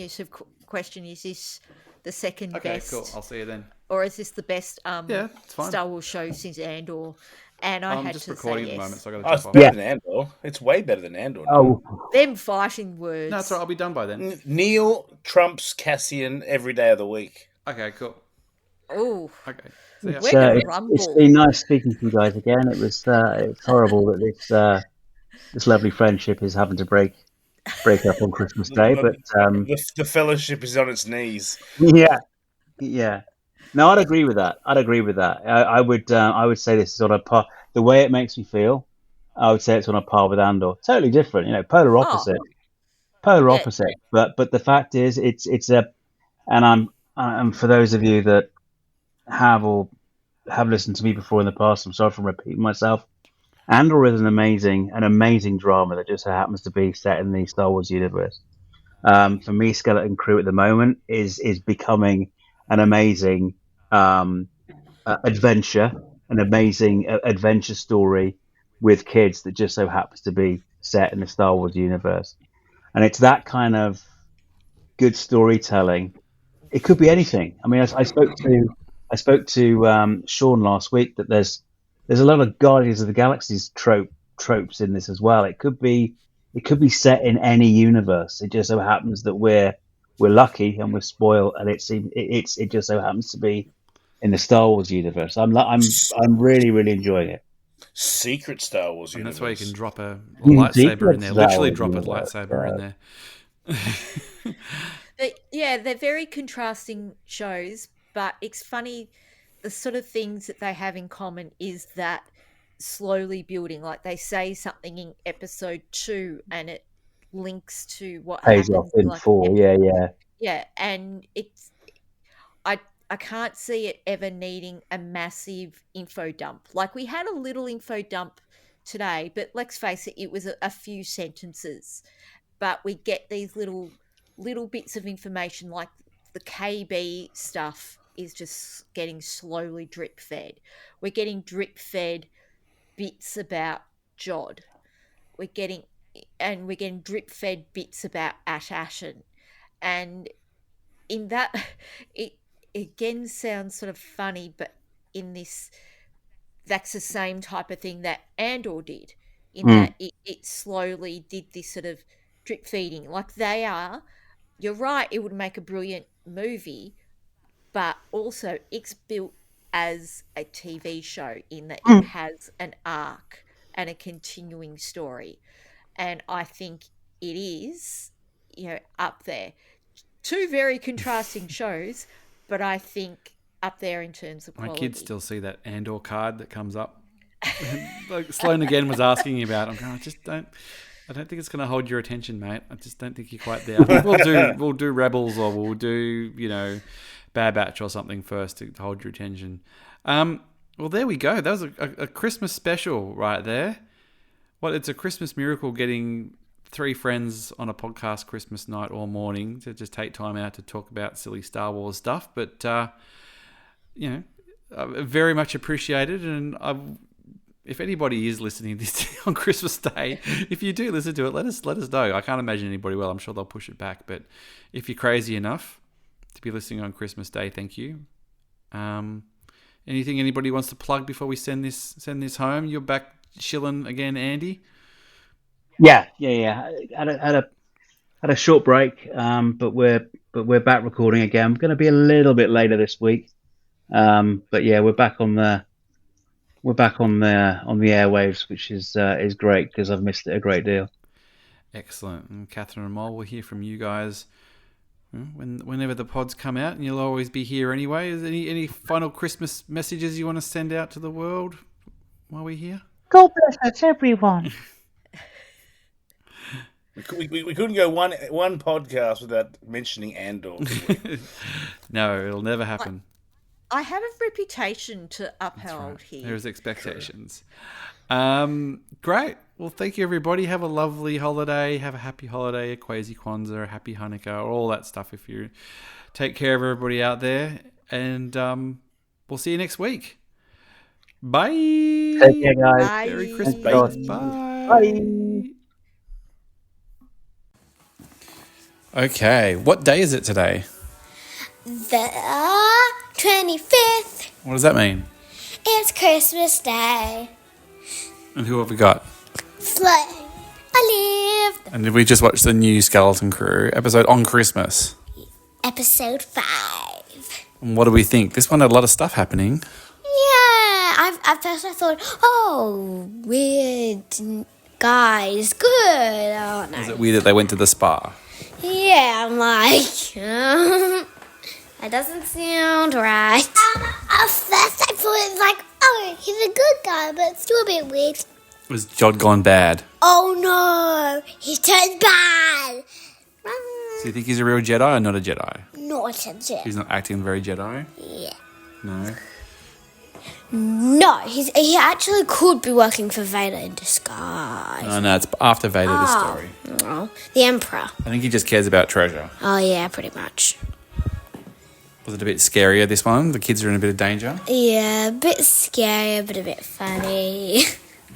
sort of question, is this the second Okay, best, cool. I'll see you then. or is this the best Yeah, it's fine. Star Wars show since Andor? And I I'm had just to recording say at the yes. moment, so I got Oh, to it's jump better off. than Andor. It's way better than Andor. Oh, Them fighting words. No, it's all right. I'll be done by then. Neil trumps Cassian every day of the week. Okay, cool. Oh, Okay. See ya. we're gonna it's rumble. been nice speaking to you guys again. It's horrible that this lovely friendship is having to break up on Christmas Day, but The fellowship is on its knees. yeah. No, I'd agree with that. I would say this is on a par. The way it makes me feel, I would say it's on a par with Andor. Totally different, polar opposite. Polar Yeah. opposite. But the fact is, it's a, and I'm for those of you that have listened to me before in the past, I'm sorry for repeating myself. Andor is an amazing drama that just so happens to be set in the Star Wars universe. For me, Skeleton Crew at the moment is becoming an amazing adventure, an amazing adventure story with kids that just so happens to be set in the Star Wars universe. And it's that kind of good storytelling. It could be anything. I mean, I spoke to Sean last week that there's a lot of Guardians of the Galaxies tropes in this as well. It could be set in any universe. It just so happens that we're lucky and we're spoiled, and it just so happens to be in the Star Wars universe. I'm really enjoying it. Secret Star Wars And universe. that's why you can drop a lightsaber in there. Literally drop a lightsaber in there. They're very contrasting shows, but it's funny. The sort of things that they have in common is that slowly building. Like they say something in episode 2 and it links to what Pays happens off in 4. Yeah, and I can't see it ever needing a massive info dump. Like we had a little info dump today, but let's face it, it was a few sentences. But we get these little bits of information, like the KB stuff is just getting slowly drip fed. We're getting drip fed bits about Jod. We're getting drip fed bits about Ash Ashen. And in that, it again sounds sort of funny, but in this, that's the same type of thing that Andor did, in that it slowly did this sort of drip feeding. Like you're right, it would make a brilliant movie, but also it's built as a TV show in that it has an arc and a continuing story. and I think it is, up there. Two very contrasting shows, but I think up there in terms of quality. My kids still see that Andor card that comes up. Like Sloan again was asking you about. I'm going, I don't think it's going to hold your attention, mate. I just don't think you're quite there. I think we'll do Rebels, or we'll do Bad Batch or something first to hold your attention. Well, there we go. That was a Christmas special right there. It's a Christmas miracle getting three friends on a podcast Christmas night or morning to just take time out to talk about silly Star Wars stuff. But very much appreciated, and if anybody is listening to this on Christmas Day, if you do listen to it, let us know. I can't imagine anybody will. I'm sure they'll push it back. But if you're crazy enough to be listening on Christmas Day, thank you. Anything anybody wants to plug before we send this home? You're back chilling again, Andy? Yeah. Had a short break, but we're back recording again. We're going to be a little bit later this week, but yeah, we're back on the airwaves, which is great because I've missed it a great deal. Excellent. And Catherine and Mol, we'll hear from you guys whenever the pods come out, and you'll always be here anyway. Is there any final Christmas messages you want to send out to the world while we're here? God bless us, everyone. We couldn't go one podcast without mentioning Andor. No, it'll never happen. I have a reputation to uphold here. There's expectations. Great. Well, thank you, everybody. Have a lovely holiday. Have a happy holiday, a Kwasi Kwanzaa, a happy Hanukkah, all that stuff. If you take care of everybody out there, and we'll see you next week. Bye. Take care, guys. Bye. Merry Christmas. Bye. Bye. Okay. What day is it today? The 25th. What does that mean? It's Christmas Day. And who have we got? Slay. I live. And did we just watch the new Skeleton Crew episode on Christmas? Episode 5. And what do we think? This one had a lot of stuff happening. Yeah. At first I thought, oh, weird guys. Good. Oh, no. Is it weird that they went to the spa? Yeah, I'm like, that doesn't sound right. At first I thought it was like, oh, he's a good guy, but it's still a bit weird. Was Jod gone bad? Oh no, he turned bad. So you think he's a real Jedi or not a Jedi? Not a Jedi. He's not acting very Jedi? Yeah. No. No, he actually could be working for Vader in disguise. Oh, no, it's after Vader, this story. No, the Emperor. I think he just cares about treasure. Oh yeah, pretty much. Was it a bit scarier, this one? The kids are in a bit of danger? Yeah, a bit scary, but a bit funny.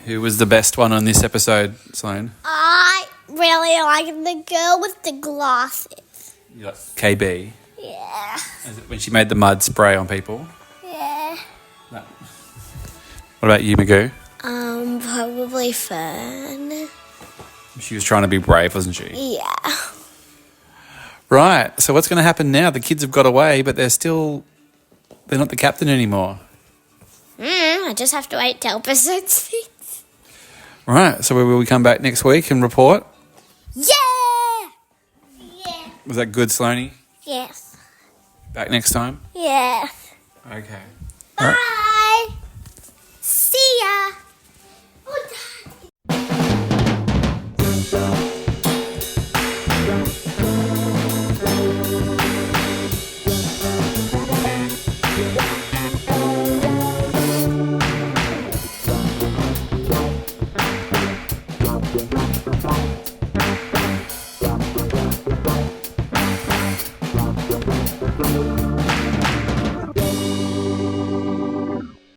Who was the best one on this episode, Sloane? I really like the girl with the glasses. You like KB? Yeah. Is it when she made the mud spray on people? Yeah. No. What about you, Magoo? Probably Fern. She was trying to be brave, wasn't she? Yeah. Right, so what's going to happen now? The kids have got away, but they're not the captain anymore. I just have to wait till episode 6. Right, so will we come back next week and report? Yeah! Yeah. Was that good, Sloaney? Yes. Back next time? Yeah. Okay. Bye!